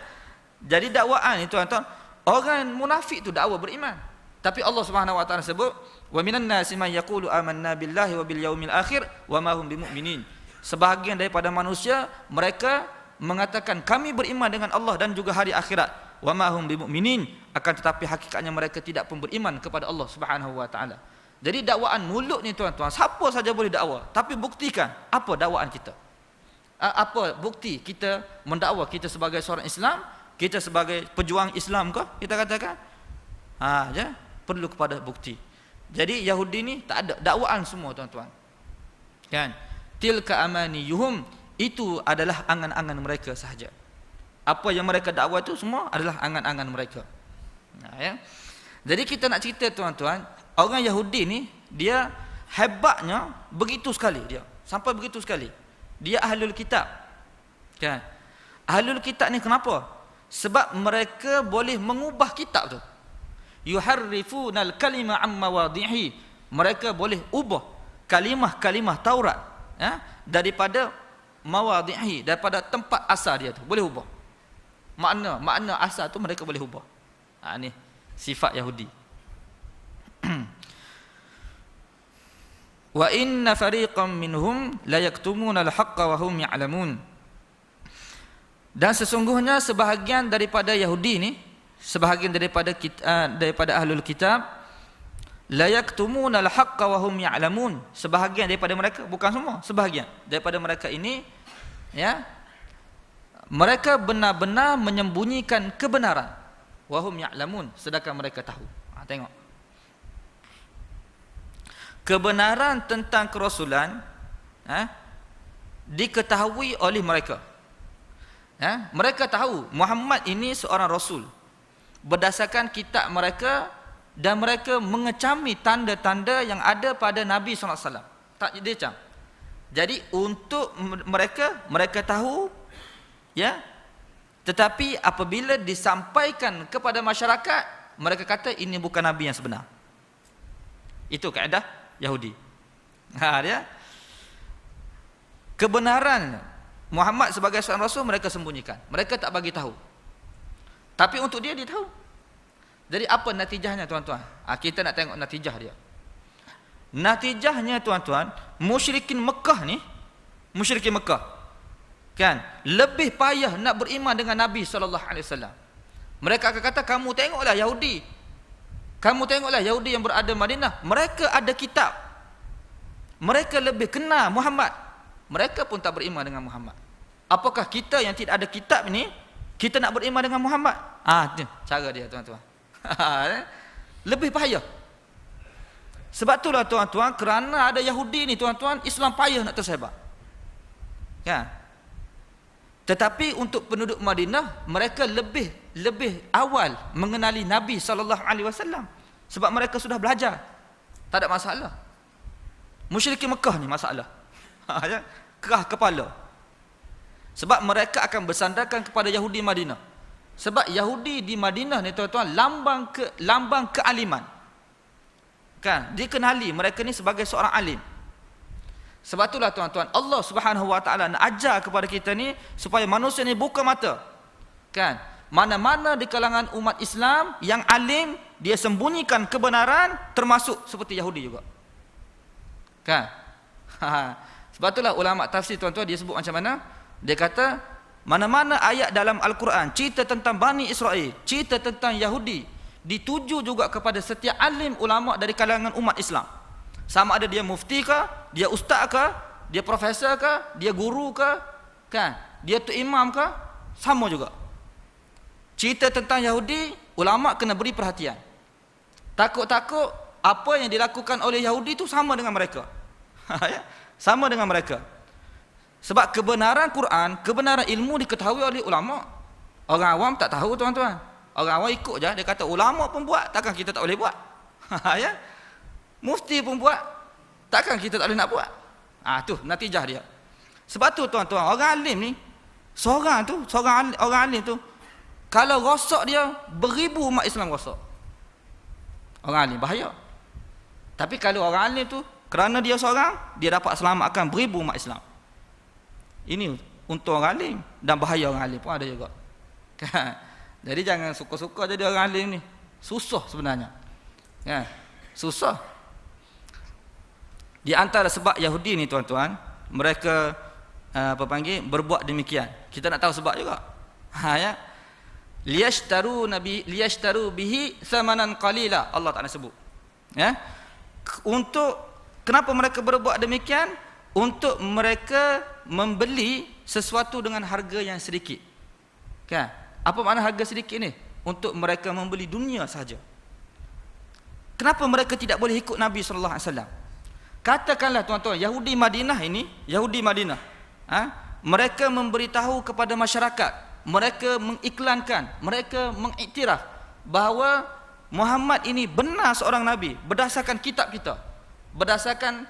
Jadi dakwaan itu tuan-tuan, orang munafik tu dakwah beriman. Tapi Allah Subhanahu wa taala sebut, wa minan nasi man yaqulu amanna billahi wa bil yaumil akhir wa ma hum bimumin. sebahagian daripada manusia mereka mengatakan kami beriman dengan Allah dan juga hari akhirat, wa ma hum bimu'minin, akan tetapi hakikatnya mereka tidak pun beriman kepada Allah Subhanahu wa taala. Jadi dakwaan mulut ni tuan-tuan, siapa saja boleh dakwah, tapi buktikan apa dakwaan kita. Apa bukti kita mendakwa, kita sebagai seorang Islam, kita sebagai pejuang Islam ke kita katakan? Ya, perlu kepada bukti. Jadi Yahudi ni tak ada dakwaan semua tuan-tuan. Kan? Tilka amaniyuhum, itu adalah angan-angan mereka sahaja. Apa yang mereka dakwa itu semua adalah angan-angan mereka. Ya. Jadi kita nak cerita tuan-tuan, orang Yahudi ni dia hebatnya begitu sekali dia. Sampai begitu sekali. Dia ahlul kitab. Kan? Ahlul kitab ni kenapa? Sebab mereka boleh mengubah kitab tu. Yuharrifunal kalima amma wadhihi. Mereka boleh ubah kalimah-kalimah Taurat, ya, daripada mawadhihi, daripada tempat asal dia tu, boleh ubah. Makna asal tu mereka boleh ubah. Ni sifat Yahudi. Wa inna fariqam minhum la yaktumuna al-haqqa wa hum ya'lamun. Dan sesungguhnya sebahagian daripada Yahudi ni, sebahagian daripada ahlul kitab, la yaktumuna al-haqqa wa hum ya'lamun. Sebahagian daripada mereka, bukan semua, sebahagian daripada mereka ini, ya, mereka benar-benar menyembunyikan kebenaran, wa hum ya'lamun, sedangkan mereka tahu. Tengok. Kebenaran tentang kerasulan diketahui oleh mereka. Mereka tahu Muhammad ini seorang rasul berdasarkan kitab mereka, dan mereka mengecami tanda-tanda yang ada pada Nabi SAW. Tak dia cam. Jadi untuk mereka tahu, ya, tetapi apabila disampaikan kepada masyarakat, mereka kata ini bukan Nabi yang sebenar. Itu kaedah Yahudi. Dia kebenaran Muhammad sebagai seorang rasul mereka sembunyikan, mereka tak bagi tahu. Tapi untuk dia tahu. Jadi apa natijahnya tuan-tuan? Kita nak tengok natijah dia. Natijahnya tuan-tuan, musyrikin Mekah ni, musyrikin Mekah, kan, lebih payah nak beriman dengan Nabi SAW. Mereka akan kata, kamu tengoklah Yahudi, kamu tengoklah Yahudi yang berada di Madinah, mereka ada kitab, mereka lebih kenal Muhammad, mereka pun tak beriman dengan Muhammad. Apakah kita yang tidak ada kitab ni, kita nak beriman dengan Muhammad? Cara dia tuan-tuan. Lebih payah. Sebab itulah tuan-tuan, kerana ada Yahudi ni tuan-tuan, Islam payah nak tersebar. Kan? Tetapi untuk penduduk Madinah, mereka lebih awal mengenali Nabi SAW. Sebab mereka sudah belajar. Tak ada masalah. Musyrikin Mekah ni masalah. Kerah kepala. Sebab mereka akan bersandarkan kepada Yahudi Madinah. Sebab Yahudi di Madinah ni tuan-tuan, lambang kealiman. Kan? Dikenali mereka ni sebagai seorang alim. Sebab itulah tuan-tuan, Allah Subhanahu wa taala nak ajar kepada kita ni supaya manusia ni buka mata. Kan? Mana-mana di kalangan umat Islam yang alim, dia sembunyikan kebenaran, termasuk seperti Yahudi juga. Kan? Sebab itulah ulama tafsir tuan-tuan dia sebut macam mana? Dia kata, mana-mana ayat dalam Al-Quran cerita tentang Bani Israel, cerita tentang Yahudi, dituju juga kepada setiap alim ulama dari kalangan umat Islam. Sama ada dia mufti ke, dia ustaz ke, dia profesor ke, dia guru ke, kan, dia tu imam ke, sama juga. Cerita tentang Yahudi, ulama kena beri perhatian. Takut-takut apa yang dilakukan oleh Yahudi itu sama dengan mereka. Sama dengan mereka. Sebab kebenaran Quran, kebenaran ilmu diketahui oleh ulama. Orang awam tak tahu tuan-tuan. Orang awam ikut je, dia kata ulama pun buat, takkan kita tak boleh buat. Ya? Mufti pun buat, takkan kita tak boleh nak buat. Tu natijah dia. Sebab tu tuan-tuan, orang alim ni, orang alim tu, kalau rosak dia, beribu umat Islam rosak. Orang alim bahaya. Tapi kalau orang alim tu, kerana dia seorang, dia dapat selamatkan beribu umat Islam. Ini untuk orang alim, dan bahaya orang alim pun ada juga. Jadi jangan suka-suka jadi orang alim ni. Susah sebenarnya. Susah. Di antara sebab Yahudi ni tuan-tuan, mereka berbuat demikian. Kita nak tahu sebab juga. Ya. Liyashtaru bihi thamanan qalila, Allah Taala sebut. Ya. Untuk kenapa mereka berbuat demikian? Untuk mereka membeli sesuatu dengan harga yang sedikit. Kan? Apa makna harga sedikit ni? Untuk mereka membeli dunia saja. Kenapa mereka tidak boleh ikut Nabi sallallahu alaihi wasallam? Katakanlah tuan-tuan, Yahudi Madinah ini, mereka memberitahu kepada masyarakat, mereka mengiklankan, mereka mengiktiraf bahawa Muhammad ini benar seorang nabi berdasarkan kitab kita, berdasarkan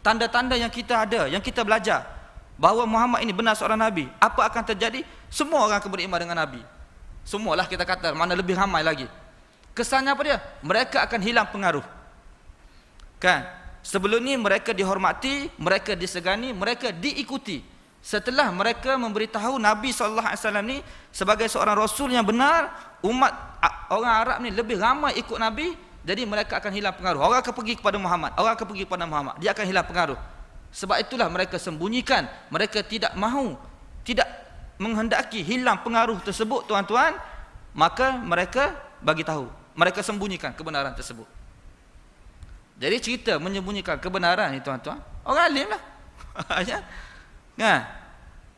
tanda-tanda yang kita ada, yang kita belajar, bahawa Muhammad ini benar seorang nabi. Apa akan terjadi? Semua orang akan beriman dengan nabi. Semualah kita kata, mana lebih ramai lagi. Kesannya apa dia? Mereka akan hilang pengaruh. Kan? Sebelum ni mereka dihormati, mereka disegani, mereka diikuti. Setelah mereka memberitahu Nabi SAW ni sebagai seorang Rasul yang benar, umat orang Arab ni lebih ramai ikut Nabi, jadi mereka akan hilang pengaruh. Orang akan pergi kepada Muhammad, dia akan hilang pengaruh. Sebab itulah mereka sembunyikan, mereka tidak mahu, tidak menghendaki hilang pengaruh tersebut tuan-tuan, maka mereka bagi tahu, mereka sembunyikan kebenaran tersebut. Jadi cerita menyembunyikan kebenaran ni tuan-tuan, orang alim lah. Ya. Nah,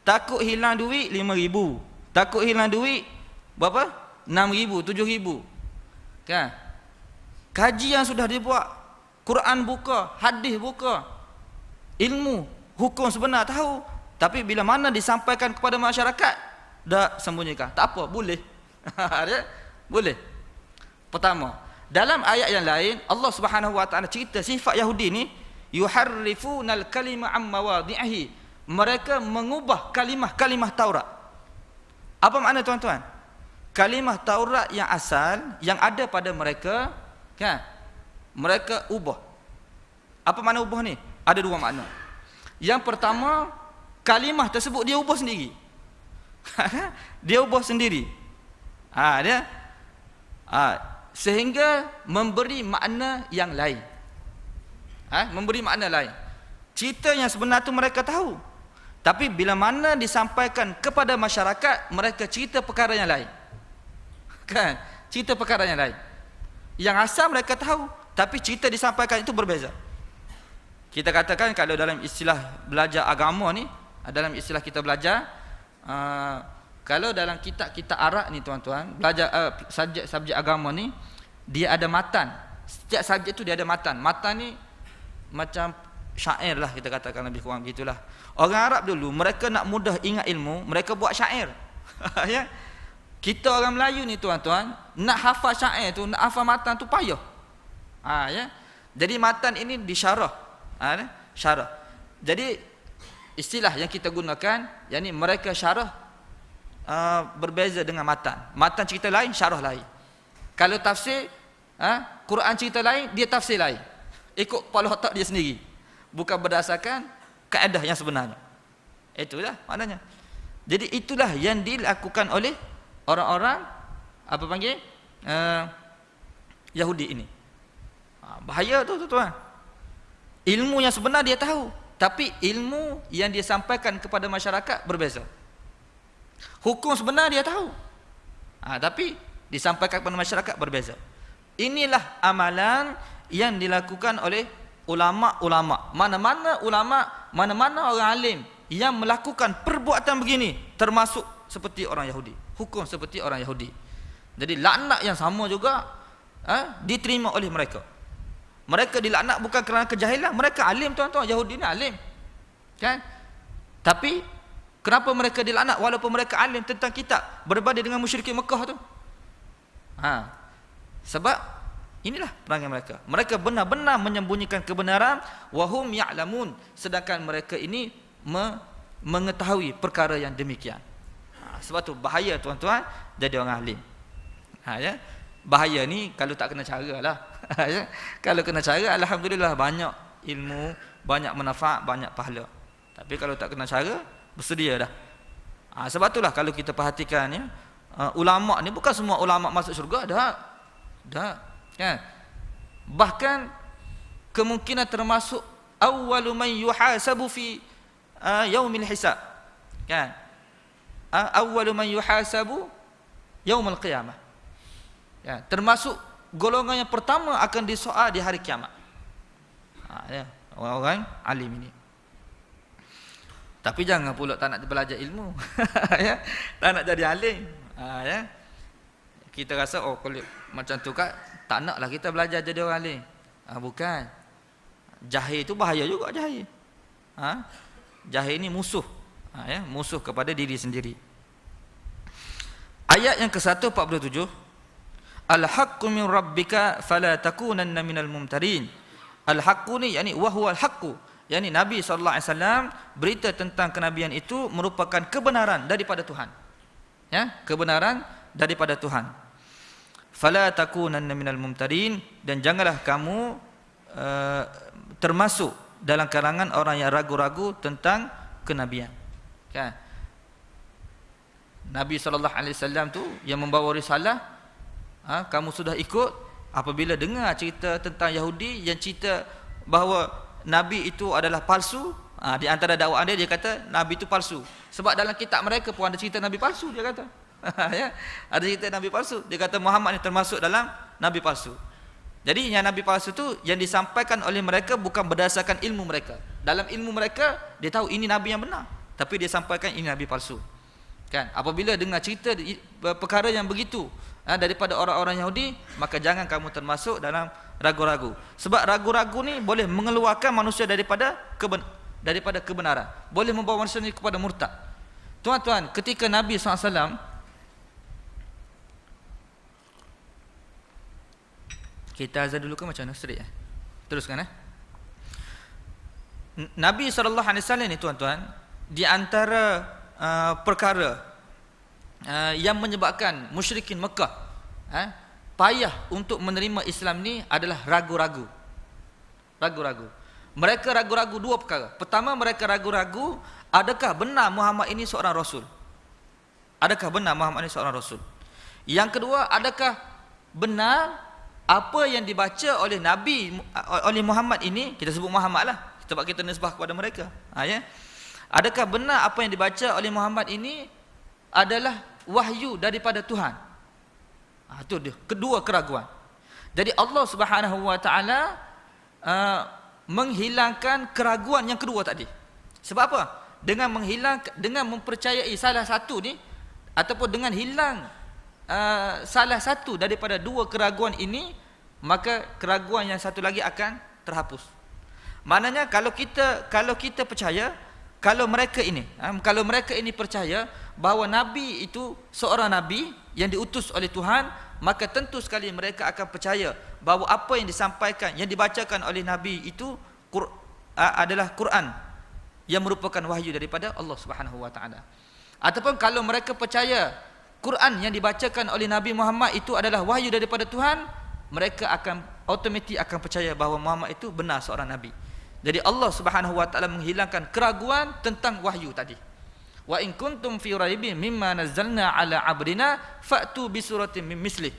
takut hilang duit 5,000, takut hilang duit berapa? 6,000, 7,000. Kan? Kaji yang sudah dibuat, Quran buka, hadis buka, ilmu, hukum sebenar tahu, tapi bila mana disampaikan kepada masyarakat, dah sembunyikan. Tak apa, boleh. Boleh. Pertama, dalam ayat yang lain Allah Subhanahu wa taala cerita sifat Yahudi ni, yuharrifunal kalima am mawadhihi. Mereka mengubah kalimah-kalimah Taurat. Apa makna tuan-tuan? Kalimah Taurat yang asal yang ada pada mereka, kan? Mereka ubah. Apa makna ubah ni? Ada dua makna. Yang pertama, kalimah tersebut dia ubah sendiri. Dia ubah sendiri. Sehingga memberi makna yang lain. Memberi makna lain. Cerita yang sebenar tu mereka tahu, tapi bila mana disampaikan kepada masyarakat, mereka cerita perkara yang lain. Kan? Cerita perkara yang lain. Yang asal mereka tahu, tapi cerita disampaikan itu berbeza. Kita katakan kalau dalam istilah belajar agama ni, dalam istilah kita belajar, kalau dalam kitab-kitab Arab ni tuan-tuan, belajar subjek agama ni, dia ada matan. Setiap subjek tu dia ada matan. Matan ni macam syair lah, kita katakan lebih kurang begitulah. Orang Arab dulu, mereka nak mudah ingat ilmu, mereka buat syair. Ya. Kita orang Melayu ni tuan-tuan, nak hafal syair tu, nak hafal matan tu payah. Ya. Jadi matan ini disyarah. Syarah. Jadi istilah yang kita gunakan, yakni mereka syarah berbeza dengan matan. Matan cerita lain, syarah lain. Kalau tafsir, Quran cerita lain, dia tafsir lain. Ikut kepala otak dia sendiri, bukan berdasarkan kaedah yang sebenarnya. Itulah maknanya. Jadi itulah yang dilakukan oleh orang-orang Yahudi ini. Bahaya tu tuan-tuan. Ilmu yang sebenar dia tahu, tapi ilmu yang dia sampaikan kepada masyarakat berbeza. Hukum sebenar dia tahu, tapi disampaikan kepada masyarakat berbeza. Inilah amalan yang dilakukan oleh ulama-ulama. Mana-mana ulama, mana-mana orang alim yang melakukan perbuatan begini, termasuk seperti orang Yahudi, hukum seperti orang Yahudi. Jadi laknat yang sama juga diterima oleh mereka. Mereka dilaknat bukan kerana kejahilan, mereka alim tuan-tuan, Yahudi ni alim, kan? Tapi kenapa mereka dilaknat walaupun mereka alim tentang kitab, berbanding dengan musyrikin Mekah tu? Sebab inilah perangai mereka. Mereka benar-benar menyembunyikan kebenaran, wahum ya'lamun, sedangkan mereka ini mengetahui perkara yang demikian. Sebab tu bahaya tuan-tuan jadi orang alim. Ya. Bahaya ni kalau tak kena cara lah. Ya. Kalau kena cara, alhamdulillah banyak ilmu, banyak manfaat, banyak pahala. Tapi kalau tak kena cara, bersedia dah. Sebab itulah kalau kita perhatikan ya, ulama ni bukan semua ulama masuk syurga dah. Kan? Bahkan kemungkinan termasuk awwalu man yuhasabu fi yaumil hisab. Kan? Awwalu man yuhasabu yaumul qiyamah. Ya, termasuk golongan yang pertama akan disoal di hari kiamat. Ya, orang-orang alim ini. Tapi jangan pula tak nak belajar ilmu. Ya, tak nak jadi alim. Ya. Kita rasa kalau macam tu kan tak naklah kita belajar jadi orang alim. Bukan. Jahil itu bahaya juga jahil. Jahil ini musuh. Ya, musuh kepada diri sendiri. Ayat yang ke-147, Al-haqqu min rabbika fala takunanna minal mumtarin. Al-haqqu ni yakni wa huwa al-haqqu. Yakni Nabi SAW berita tentang kenabian itu merupakan kebenaran daripada Tuhan. Ya, kebenaran daripada Tuhan. Fala takunanna minal mumtarin, dan janganlah kamu termasuk dalam kalangan orang yang ragu-ragu tentang kenabian. Kan? Nabi SAW tu yang membawa risalah, kamu sudah ikut. Apabila dengar cerita tentang Yahudi yang cerita bahawa Nabi itu adalah palsu, di antara dakwaan dia kata Nabi itu palsu. Sebab dalam kitab mereka pun ada cerita Nabi palsu, dia kata. Ya, ada cerita Nabi palsu. Dia kata Muhammad ni termasuk dalam Nabi palsu. Jadi yang Nabi palsu tu yang disampaikan oleh mereka bukan berdasarkan ilmu mereka. Dalam ilmu mereka dia tahu ini Nabi yang benar, tapi dia sampaikan ini Nabi palsu. Kan? Apabila dengar cerita perkara yang begitu daripada orang-orang Yahudi, maka jangan kamu termasuk dalam ragu-ragu. Sebab ragu-ragu ni boleh mengeluarkan manusia daripada kebenaran, boleh membawa manusia ni kepada murtad. Tuan-tuan, ketika Nabi SAW, kita azan dulu ke macam mana? Straight teruskan. Nabi SAW ni tuan-tuan, di antara perkara yang menyebabkan musyrikin Mekah payah untuk menerima Islam ni adalah ragu-ragu. Mereka ragu-ragu dua perkara. Pertama, mereka ragu-ragu adakah benar Muhammad ini seorang rasul. Yang kedua, adakah benar apa yang dibaca oleh Nabi, oleh Muhammad ini, kita sebut Muhammad lah sebab kita nisbah kepada mereka. Ya. Adakah benar apa yang dibaca oleh Muhammad ini adalah wahyu daripada Tuhan? Itu dia kedua keraguan. Jadi Allah Subhanahu wa taala menghilangkan keraguan yang kedua tadi. Sebab apa? Dengan mempercayai salah satu ni, ataupun dengan hilang salah satu daripada dua keraguan ini, maka keraguan yang satu lagi akan terhapus. Maknanya kalau kita percaya, kalau mereka ini percaya bahawa Nabi itu seorang Nabi yang diutus oleh Tuhan, maka tentu sekali mereka akan percaya bahawa apa yang disampaikan, yang dibacakan oleh Nabi itu adalah Quran yang merupakan wahyu daripada Allah Subhanahu wa taala. Ataupun kalau mereka percaya Quran yang dibacakan oleh Nabi Muhammad itu adalah wahyu daripada Tuhan, mereka akan automatik akan percaya bahawa Muhammad itu benar seorang Nabi. Jadi Allah Subhanahu wa taala menghilangkan keraguan tentang wahyu tadi. Wa in kuntum fi raibin mimma nazzalna ala abdina fa'tu bi suratin min mislih.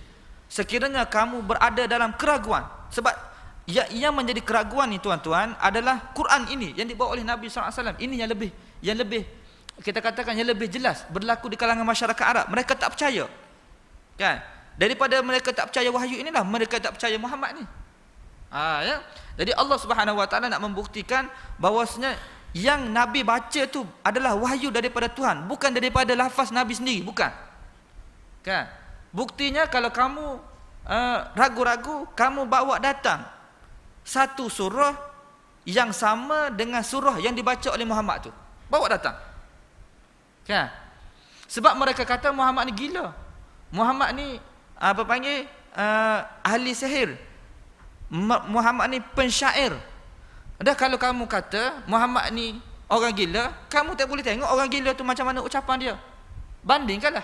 Sekiranya kamu berada dalam keraguan, sebab yang menjadi keraguan ni tuan-tuan adalah Quran ini yang dibawa oleh Nabi SAW. Ini yang lebih kita katakan yang lebih jelas berlaku di kalangan masyarakat Arab. Mereka tak percaya. Kan? Daripada mereka tak percaya wahyu inilah mereka tak percaya Muhammad ni. Ya. Jadi Allah Subhanahu wa taala nak membuktikan bahawasanya yang Nabi baca tu adalah wahyu daripada Tuhan, bukan daripada lafaz Nabi sendiri, bukan. Kan? Buktinya kalau kamu ragu-ragu, kamu bawa datang satu surah yang sama dengan surah yang dibaca oleh Muhammad tu. Bawa datang. Kan? Sebab mereka kata Muhammad ni gila. Muhammad ni ahli sihir. Muhammad ni pensyair. Dah kalau kamu kata Muhammad ni orang gila, kamu tak boleh tengok orang gila tu macam mana ucapan dia. Bandingkanlah.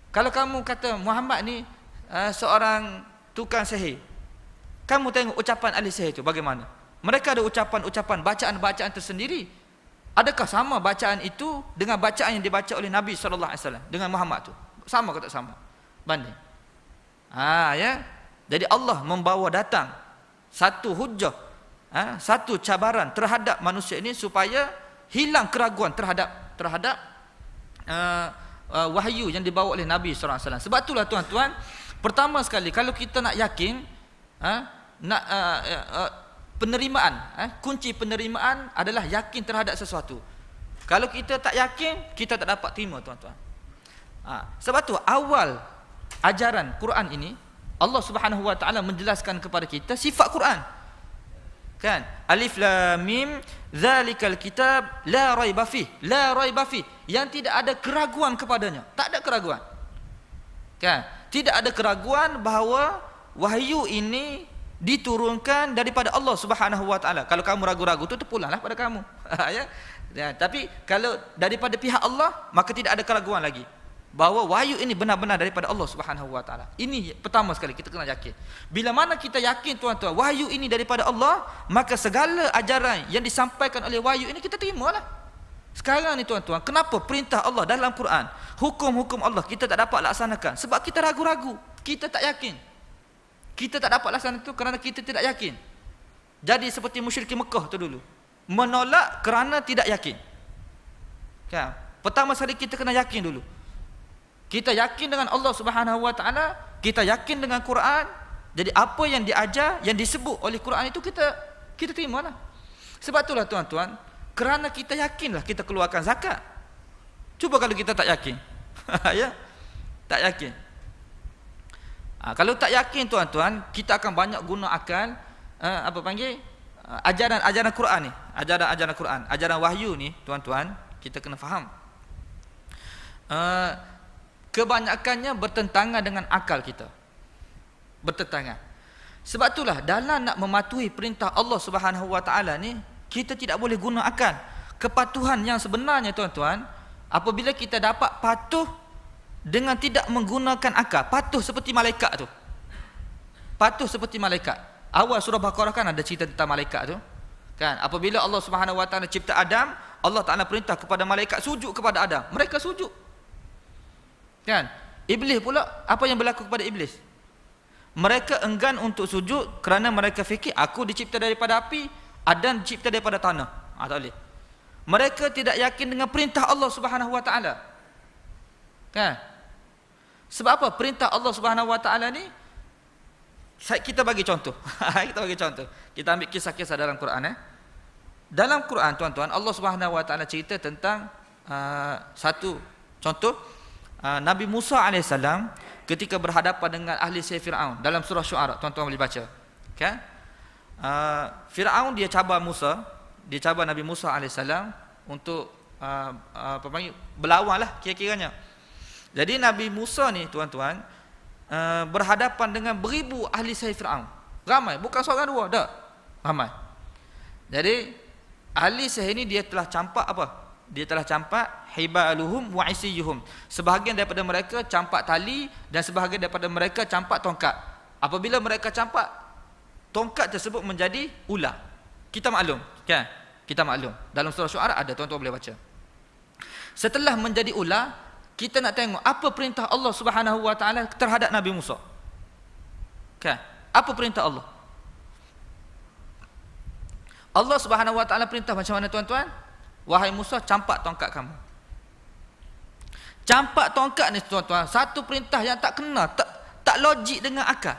Kalau kamu kata Muhammad ni seorang tukang sihir, kamu tengok ucapan ahli sihir tu bagaimana. Mereka ada ucapan-ucapan, bacaan-bacaan tersendiri. Adakah sama bacaan itu dengan bacaan yang dibaca oleh Nabi SAW dengan Muhammad tu? Sama ke tak sama? Banding. Ya. Jadi Allah membawa datang satu hujjah, satu cabaran terhadap manusia ini supaya hilang keraguan terhadap wahyu yang dibawa oleh Nabi sallallahu alaihi wasallam. Sebab itulah tuan-tuan, pertama sekali kalau kita nak yakin, penerimaan, kunci penerimaan adalah yakin terhadap sesuatu. Kalau kita tak yakin, kita tak dapat terima, tuan-tuan. Sebab tu awal ajaran Quran ini, Allah Subhanahu wa taala menjelaskan kepada kita sifat Quran. Kan? Alif lam mim zalikal kitab la raiba fih. La raiba fih, yang tidak ada keraguan kepadanya. Tak ada keraguan. Kan? Tidak ada keraguan bahawa wahyu ini diturunkan daripada Allah Subhanahu wa taala. Kalau kamu ragu-ragu tu terpulanglah pada kamu. Ya, tapi kalau daripada pihak Allah, maka tidak ada keraguan lagi bahawa wahyu ini benar-benar daripada Allah Subhanahu wa taala. Ini pertama sekali kita kena yakin. Bila mana kita yakin, tuan-tuan, wahyu ini daripada Allah, maka segala ajaran yang disampaikan oleh wahyu ini kita terimalah. Sekarang ni, tuan-tuan, kenapa perintah Allah dalam Quran, hukum-hukum Allah kita tak dapat laksanakan? Sebab kita ragu-ragu, kita tak yakin. Kita tak dapat laksanakan itu kerana kita tidak yakin. Jadi seperti musyrikin Mekah tu dulu, menolak kerana tidak yakin. Kan? Pertama sekali kita kena yakin dulu. Kita yakin dengan Allah Subhanahu wa taala, kita yakin dengan Quran. Jadi apa yang diajar, yang disebut oleh Quran itu kita terimalah. Sebab itulah, tuan-tuan, kerana kita yakinlah kita keluarkan zakat. Cuba kalau kita tak yakin. Ya? Tak yakin. Kalau tak yakin, tuan-tuan, kita akan banyak guna akal, ajaran Quran ni, ajaran Quran, ajaran wahyu ni, tuan-tuan, kita kena faham. Kebanyakannya bertentangan dengan akal kita. Bertentangan. Sebab itulah dalam nak mematuhi perintah Allah Subhanahu wa taala ni, kita tidak boleh guna akal. Kepatuhan yang sebenarnya, tuan-tuan, apabila kita dapat patuh dengan tidak menggunakan akal. Patuh seperti malaikat tu. Patuh seperti malaikat. Awal surah Baqarah kan ada cerita tentang malaikat tu. Kan? Apabila Allah Subhanahu wa taala cipta Adam, Allah Taala perintah kepada malaikat sujud kepada Adam. Mereka sujud. Kan? Iblis pula, apa yang berlaku kepada iblis? Mereka enggan untuk sujud kerana mereka fikir aku dicipta daripada api, Adam dicipta daripada tanah. Tak boleh. Mereka tidak yakin dengan perintah Allah Subhanahu wa taala. Kan? Sebab apa? Perintah Allah Subhanahu wa taala ni, kita bagi contoh. Kita bagi contoh. Kita ambil kisah-kisah dalam Quran. Dalam Quran, tuan-tuan, Allah Subhanahu wa taala cerita tentang satu contoh, Nabi Musa AS ketika berhadapan dengan ahli sihir Fir'aun. Dalam surah Syu'ara, tuan-tuan boleh baca. Kan? Fir'aun dia cabar Musa, dia cabar Nabi Musa AS untuk berlawan lah kira-kiranya. Jadi Nabi Musa ni, tuan-tuan, berhadapan dengan beribu ahli sihir Fir'aun. Ramai, bukan seorang dua, tak? Ramai. Jadi ahli sihir ni dia telah campak apa? Dia telah campak hibaluhum wa isiyuhum. Sebahagian daripada mereka campak tali dan sebahagian daripada mereka campak tongkat. Apabila mereka campak tongkat tersebut menjadi ular. Kita maklum, kan? Kita maklum. Dalam surah Syu'ara ada, tuan-tuan boleh baca. Setelah menjadi ular, kita nak tengok apa perintah Allah Subhanahu wa taala terhadap Nabi Musa. Kan? Apa perintah Allah? Allah Subhanahu wa taala perintah macam mana, tuan-tuan? Wahai Musa, campak tongkat kamu. Campak tongkat ni, tuan-tuan, satu perintah yang tak kena, tak logik dengan akal.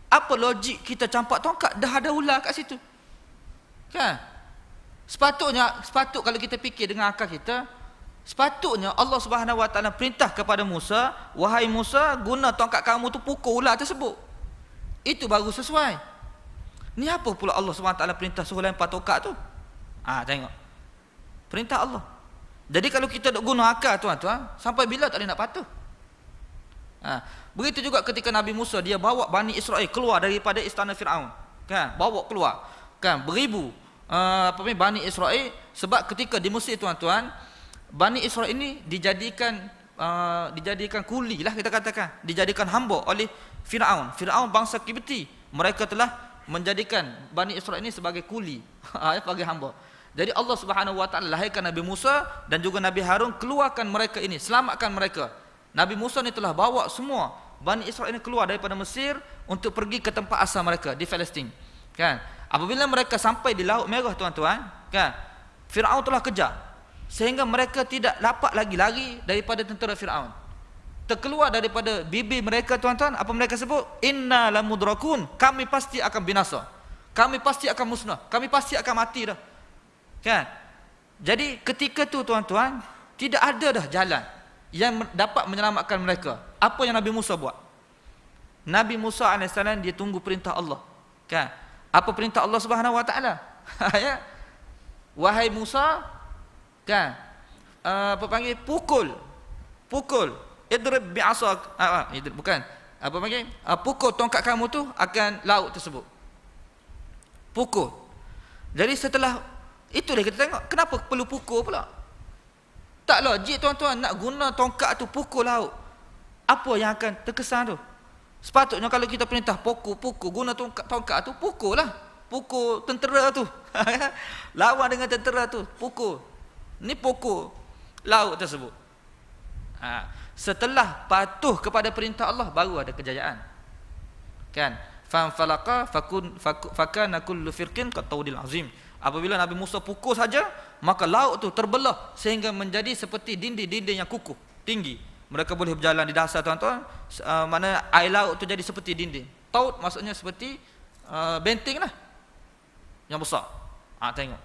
Apa logik kita campak tongkat? Dah ada ular kat situ. Kan? Sepatut kalau kita fikir dengan akal kita, sepatutnya Allah Subhanahu wa taala perintah kepada Musa, wahai Musa, guna tongkat kamu tu pukul ular tersebut. Itu baru sesuai. Ni apa pula Allah Subhanahu wa taala perintah suruh lempar tongkat tu? Tengok. Perintah Allah. Jadi kalau kita duk guna akal, tuan-tuan, sampai bila tak boleh nak patuh? Begitu juga ketika Nabi Musa dia bawa Bani Israel keluar daripada istana Fir'aun. Kan? Bawa keluar. Kan? Beribu Bani Israel, sebab ketika di Mesir, tuan-tuan, Bani Israel ini dijadikan kuli lah, kita katakan, dijadikan hamba oleh Fir'aun. Fir'aun bangsa Kipti. Mereka telah menjadikan Bani Israel ini sebagai kuli, sebagai hamba. Jadi Allah Subhanahu wa taala lahirkan Nabi Musa dan juga Nabi Harun, keluarkan mereka ini, selamatkan mereka. Nabi Musa ni telah bawa semua Bani Israel ini keluar daripada Mesir untuk pergi ke tempat asal mereka di Palestin. Kan? Apabila mereka sampai di Laut Merah, tuan-tuan, kan? Firaun telah kejar sehingga mereka tidak dapat lagi lari daripada tentera Firaun. Terkeluar daripada bibir mereka, tuan-tuan, apa mereka sebut? Inna lamudrakun, kami pasti akan binasa, kami pasti akan musnah, kami pasti akan mati dah. Kan? Jadi ketika tu, tuan-tuan, tidak ada dah jalan yang dapat menyelamatkan mereka. Apa yang Nabi Musa buat? Nabi Musa AS dia tunggu perintah Allah. Kan? Apa perintah Allah Subhanahu Wa Taala? Ya. Wahai Musa, kan? Apa panggil? Pukul. Idrib bi'asak. Bukan. Apa panggil? Pukul tongkat kamu tu akan laut tersebut. Pukul. Jadi setelah itulah kita tengok kenapa perlu pukul pula. Tak logik, tuan-tuan, nak guna tongkat tu pukul laut. Apa yang akan terkesan tu? Sepatutnya kalau kita perintah pukul, guna tongkat tu, pukul lah. Pukul tentera tu. Lawan dengan tentera tu, pukul. Ni pukul laut tersebut. Setelah patuh kepada perintah Allah, baru ada kejayaan. Kan? Fanfalaqa fakana kullu firqin qatawdil azim. Apabila Nabi Musa pukul saja, maka laut tu terbelah sehingga menjadi seperti dinding-dinding yang kukuh, tinggi. Mereka boleh berjalan di dasar, tuan-tuan. Mana air laut tu jadi seperti dinding. Taud maksudnya seperti benteng lah, yang besar. Tengok.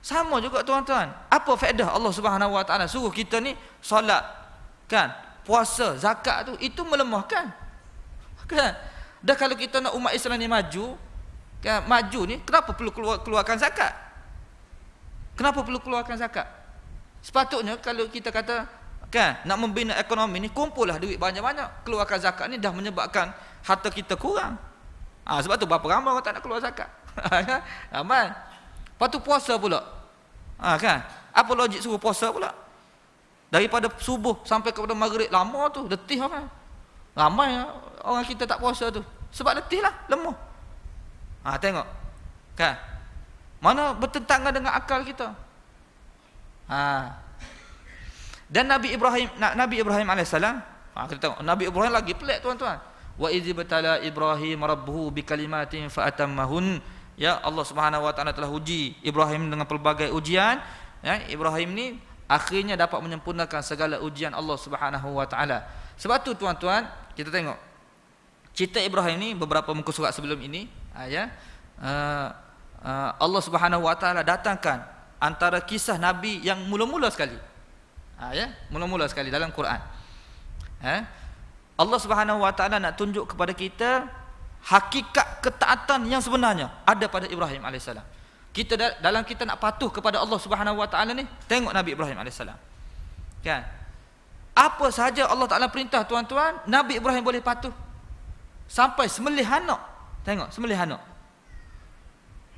Sama juga, tuan-tuan. Apa faedah Allah Subhanahu Wa Taala suruh kita ni solat, kan, puasa, zakat tu, itu melemahkan. Kan? Dah kalau kita nak umat Islam ni maju, kan, maju ni kenapa perlu keluarkan zakat? Kenapa perlu keluarkan zakat? Sepatutnya kalau kita kata, kan, nak membina ekonomi ni, kumpullah duit banyak-banyak. Keluarkan zakat ni dah menyebabkan harta kita kurang. Sebab tu berapa ramai orang tak nak keluar zakat. Ramai. Lepas tu puasa pula. Kan? Apa logik suruh puasa pula? Daripada subuh sampai kepada maghrib, lama tu, letih orang. Ramai orang kita tak puasa tu. Sebab letih lah, lemah. Tengok. Kan? Mana bertentangan dengan akal kita. Dan Nabi Ibrahim AS, kita tengok, Nabi Ibrahim lagi pelik, tuan-tuan. Wa idz batala Ibrahim rabbuhu bikalimatin fa'atammahun. Ya, Allah Subhanahu Wa Taala telah uji Ibrahim dengan pelbagai ujian. Ya, Ibrahim ni akhirnya dapat menyempurnakan segala ujian Allah Subhanahu Wa Taala. Sebab tu, tuan-tuan, kita tengok cerita Ibrahim ni beberapa muka surat sebelum ini, Allah Subhanahu Wa Taala datangkan antara kisah Nabi yang mula-mula sekali. Mula-mula sekali dalam Quran. Allah Subhanahu Wa Taala nak tunjuk kepada kita hakikat ketaatan yang sebenarnya ada pada Ibrahim AS. Kita dalam kita nak patuh kepada Allah Subhanahu Wa Taala ni, tengok Nabi Ibrahim AS. Kan? Apa sahaja Allah Taala perintah, tuan-tuan, Nabi Ibrahim boleh patuh. Sampai sembelih anak. Tengok, sembelih anak.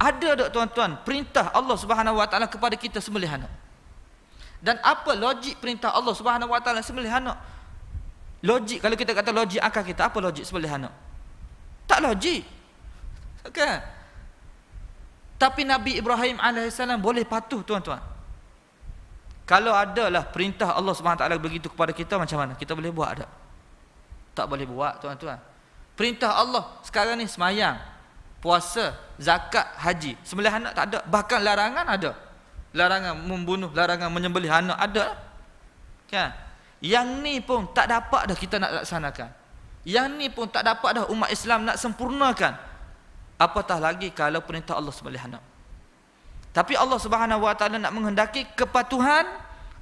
Ada tak, tuan-tuan, perintah Allah Subhanahu Wa Taala kepada kita sembelih anak? Dan apa logik perintah Allah Subhanahu Wa Taala sembelih anak? Logik, kalau kita kata logik akal kita, apa logik sembelih anak? Tak logik. Kan? Tapi Nabi Ibrahim AS boleh patuh, tuan-tuan. Kalau adalah perintah Allah SWT begitu kepada kita, macam mana? Kita boleh buat tak? Tak boleh buat, tuan-tuan. Perintah Allah sekarang ni semayang, puasa, zakat, haji. Sembelih anak tak ada. Bahkan larangan ada. Larangan membunuh, larangan menyembelih anak ada. Kan? Yang ni pun tak dapat dah kita nak laksanakan. Yang ni pun tak dapat dah umat Islam nak sempurnakan. Apatah lagi kalau perintah Allah sembelih anak. Tapi Allah Subhanahu Wa Taala nak menghendaki kepatuhan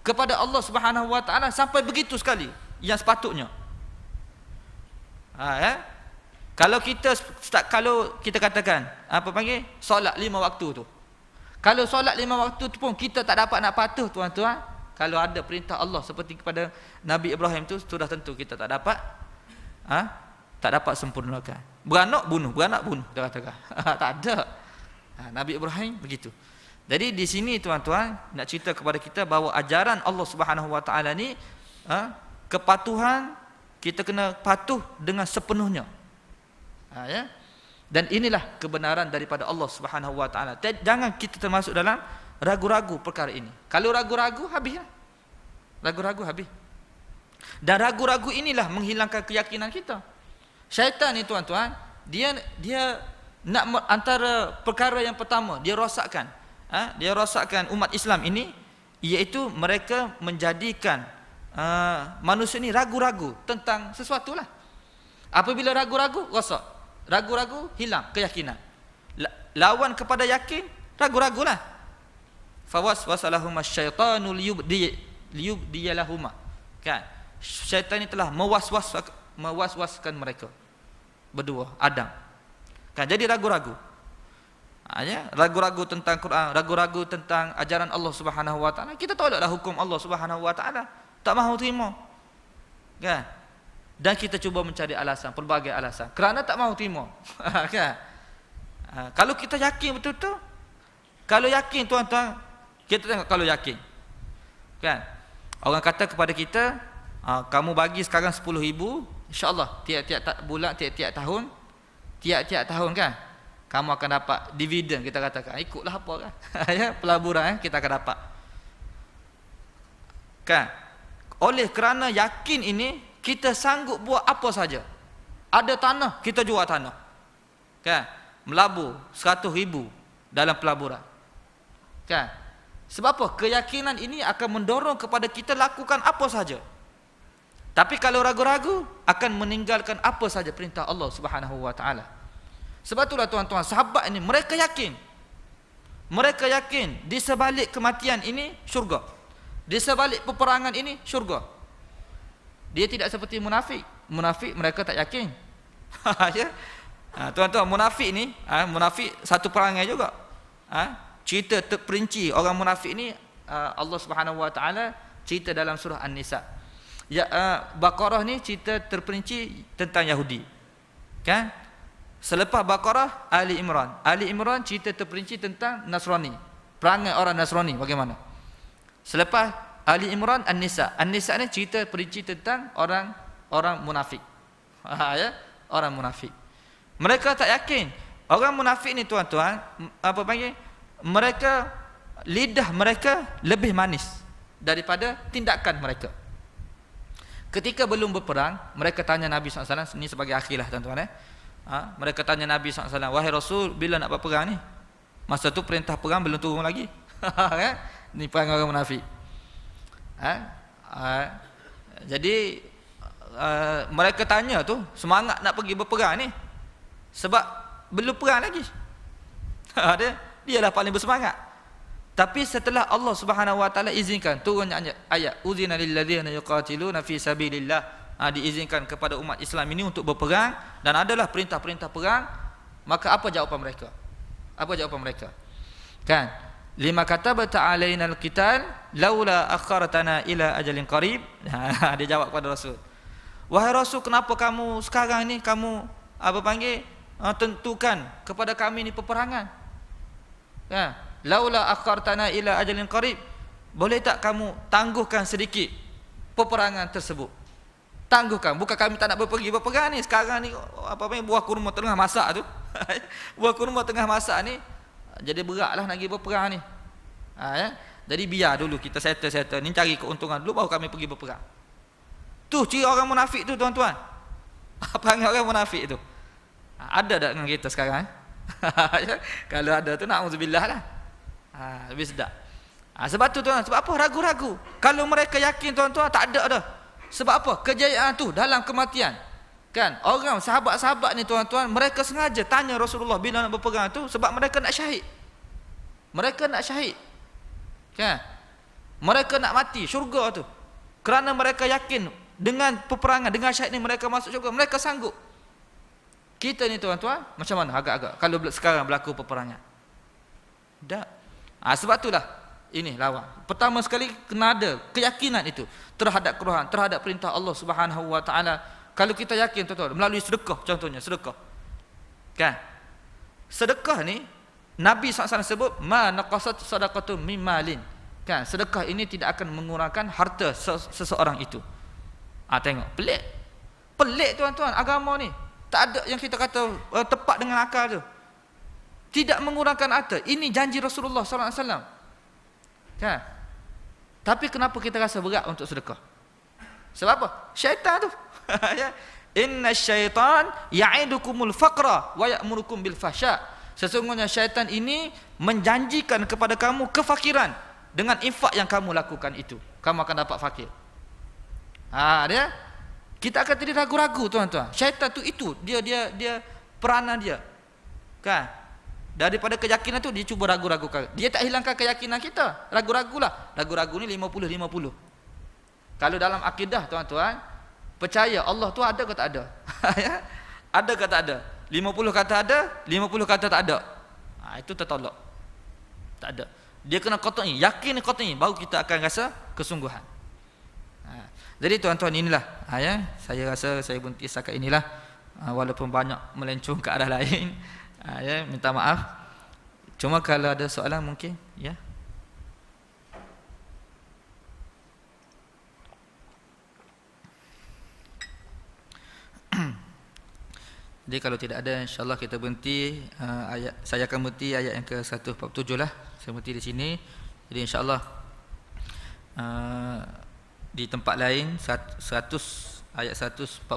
kepada Allah Subhanahu Wa Taala sampai begitu sekali yang sepatutnya. Kalau kita katakan apa panggil solat 5 waktu tu. Kalau solat 5 waktu tu pun kita tak dapat nak patuh, tuan-tuan. Kalau ada perintah Allah seperti kepada Nabi Ibrahim tu, sudah tentu kita tak dapat tak dapat sempurnakan. Beranak bunuh, dia katakan. Tak ada. Nabi Ibrahim begitu. Jadi di sini, tuan-tuan, nak cerita kepada kita bahawa ajaran Allah Subhanahu Wa Taala ni, kepatuhan, kita kena patuh dengan sepenuhnya. Dan inilah kebenaran daripada Allah Subhanahu Wa Taala. Jangan kita termasuk dalam ragu-ragu perkara ini. Kalau ragu-ragu, habislah. Ragu-ragu habis. Dan ragu-ragu inilah menghilangkan keyakinan kita. Syaitan ni, tuan-tuan, dia nak antara perkara yang pertama dia rosakkan, Dia rosakkan umat Islam ini, iaitu mereka menjadikan manusia ini ragu-ragu tentang sesuatu lah. Apabila ragu-ragu, rosak. Ragu-ragu, hilang keyakinan. Lawan kepada yakin, ragu-ragulah. Fawaswasalahuma syaitanu liyubdiyalahuma. Kan? Syaitan ini telah mewaswaskan mereka berdua, Adam. Kan? Jadi ragu-ragu. Ragu-ragu tentang Quran, ragu-ragu tentang ajaran Allah Subhanahu wa taala. Kita tolaklah hukum Allah Subhanahu wa taala, tak mahu terima. Kan? Dan kita cuba mencari alasan, pelbagai alasan kerana tak mahu terima. Kan? Kalau kita yakin betul-betul, kalau yakin tuan-tuan, kita tengok kalau yakin. Kan? Orang kata kepada kita, kamu bagi sekarang 10,000, insya-Allah tiap-tiap bulan, tiap-tiap tahun kan, kamu akan dapat dividen, kita katakan. Ikutlah apa kan. Ya, pelaburan kita akan dapat. Kan? Oleh kerana yakin ini, kita sanggup buat apa saja. Ada tanah, kita jual tanah. Kan? Melabur 100,000 dalam pelaburan. Kan? Sebab apa? Keyakinan ini akan mendorong kepada kita lakukan apa saja. Tapi kalau ragu-ragu, akan meninggalkan apa saja perintah Allah Subhanahu wa taala. Sebab itulah tuan-tuan, sahabat ini mereka yakin. Mereka yakin di sebalik kematian ini syurga. Di sebalik peperangan ini syurga. Dia tidak seperti munafik. Munafik mereka tak yakin. Ya. Tuan-tuan, munafik ni, munafik satu perangai juga. Cerita terperinci orang munafik ni, Allah Subhanahu wa taala cerita dalam surah An-Nisa. Baqarah ni cerita terperinci tentang Yahudi. Kan? Selepas Baqarah, Ali Imran. Ali Imran cerita terperinci tentang Nasrani. Perangai orang Nasrani bagaimana? Selepas Ali Imran, An-Nisa. An-Nisa ni cerita perinci tentang orang munafik. Ya, orang munafik. Mereka tak yakin. Orang munafik ni tuan-tuan, apa panggil? Mereka, lidah mereka lebih manis daripada tindakan mereka. Ketika belum berperang, mereka tanya Nabi SAW, ini sebagai akhirlah tuan-tuan. Mereka tanya Nabi SAW, wahai Rasul, bila nak berperang ni? Masa tu perintah perang belum turun lagi. Ni perang orang munafik. Jadi mereka tanya tu, semangat nak pergi berperang ni, sebab belum perang lagi. Dialah paling bersemangat. Tapi setelah Allah Subhanahu wa taala izinkan turunnya ayat uzina lil ladzina yuqatiluna fi sabilillah, diizinkan kepada umat Islam ini untuk berperang dan adalah perintah-perintah perang, maka apa jawapan mereka? Apa jawapan mereka? Kan? Lima katabta alaina alqital laula akhartana ila ajalin qarib. Dia jawab kepada Rasul, wahai Rasul, kenapa kamu sekarang ni kamu tentukan kepada kami ni peperangan? Ya, laula akhartana ila ajalin qarib, boleh tak kamu tangguhkan sedikit peperangan tersebut? Tangguhkan, bukan kami tak nak berperang ni. Sekarang ni buah kurma tengah masak tu. Buah kurma tengah masak ni, jadi beratlah nak pergi berperang ni. Ya? Jadi biar dulu kita settle ni, cari keuntungan dulu baru kami pergi berperang. Tu ciri orang munafik tu tuan-tuan. Apa yang orang munafik tu? Ada tak dengan kita sekarang? Kalau ada tu na'udzubillah lah. Lebih sedap. Sebab tu tuan, sebab apa? Ragu-ragu. Kalau mereka yakin tuan-tuan, tak ada dah. Sebab apa? Kejayaan tu dalam kematian. Kan? Orang sahabat-sahabat ni tuan-tuan, mereka sengaja tanya Rasulullah bila nak berperang tu, sebab mereka nak syahid. Mereka nak syahid. Kan? Mereka nak mati syurga tu. Kerana mereka yakin dengan peperangan, dengan syahid ni mereka masuk syurga, mereka sanggup. Kita ni tuan-tuan, macam mana agak-agak kalau sekarang berlaku peperangan? Tak. Sebab itulah ini lawan. Pertama sekali kena ada keyakinan itu terhadap Quran, terhadap perintah Allah Subhanahu wa taala. Kalau kita yakin tuan-tuan, melalui sedekah contohnya, sedekah. Kan? Sedekah ni Nabi SAW sebut ma naqasat sadaqatun min malin. Kan? Sedekah ini tidak akan mengurangkan harta seseorang itu. Tengok, pelik. Pelik tuan-tuan agama ni. Tak ada yang kita kata tepat dengan akal tu. Tidak mengurangkan harta. Ini janji Rasulullah SAW. Kan? Tapi kenapa kita rasa berat untuk sedekah? Sebab apa? Syaitan tu. Inna syaitan ya'idukumul faqra wa ya'murukum bil fahsya. Sesungguhnya syaitan ini menjanjikan kepada kamu kefakiran. Dengan infak yang kamu lakukan itu, kamu akan dapat fakir. Dia kita akan jadi ragu-ragu, tuan-tuan. Syaitan tu itu dia peranan dia. Kan? Daripada keyakinan tu dia cuba ragu-ragukan. Dia tak hilangkan keyakinan kita. Ragu-ragulah. Ragu-ragu ni 50-50. Kalau dalam akidah, tuan-tuan, percaya Allah tu ada ke tak ada? Ya? Ada ke tak ada? 50 kata ada, 50 kata tak ada. Itu tertolak. Tak ada. Dia kena qat'i, yakin qat'i, baru kita akan rasa kesungguhan. Jadi tuan-tuan, inilah ya, saya rasa saya berhenti setakat inilah, walaupun banyak melencong ke arah lain. Ya, minta maaf. Cuma kalau ada soalan mungkin ya. Jadi kalau tidak ada, insya-Allah kita berhenti ayat, saya akan berhenti ayat yang ke-147 lah. Saya berhenti di sini. Jadi insya-Allah di tempat lain 100 ayat 140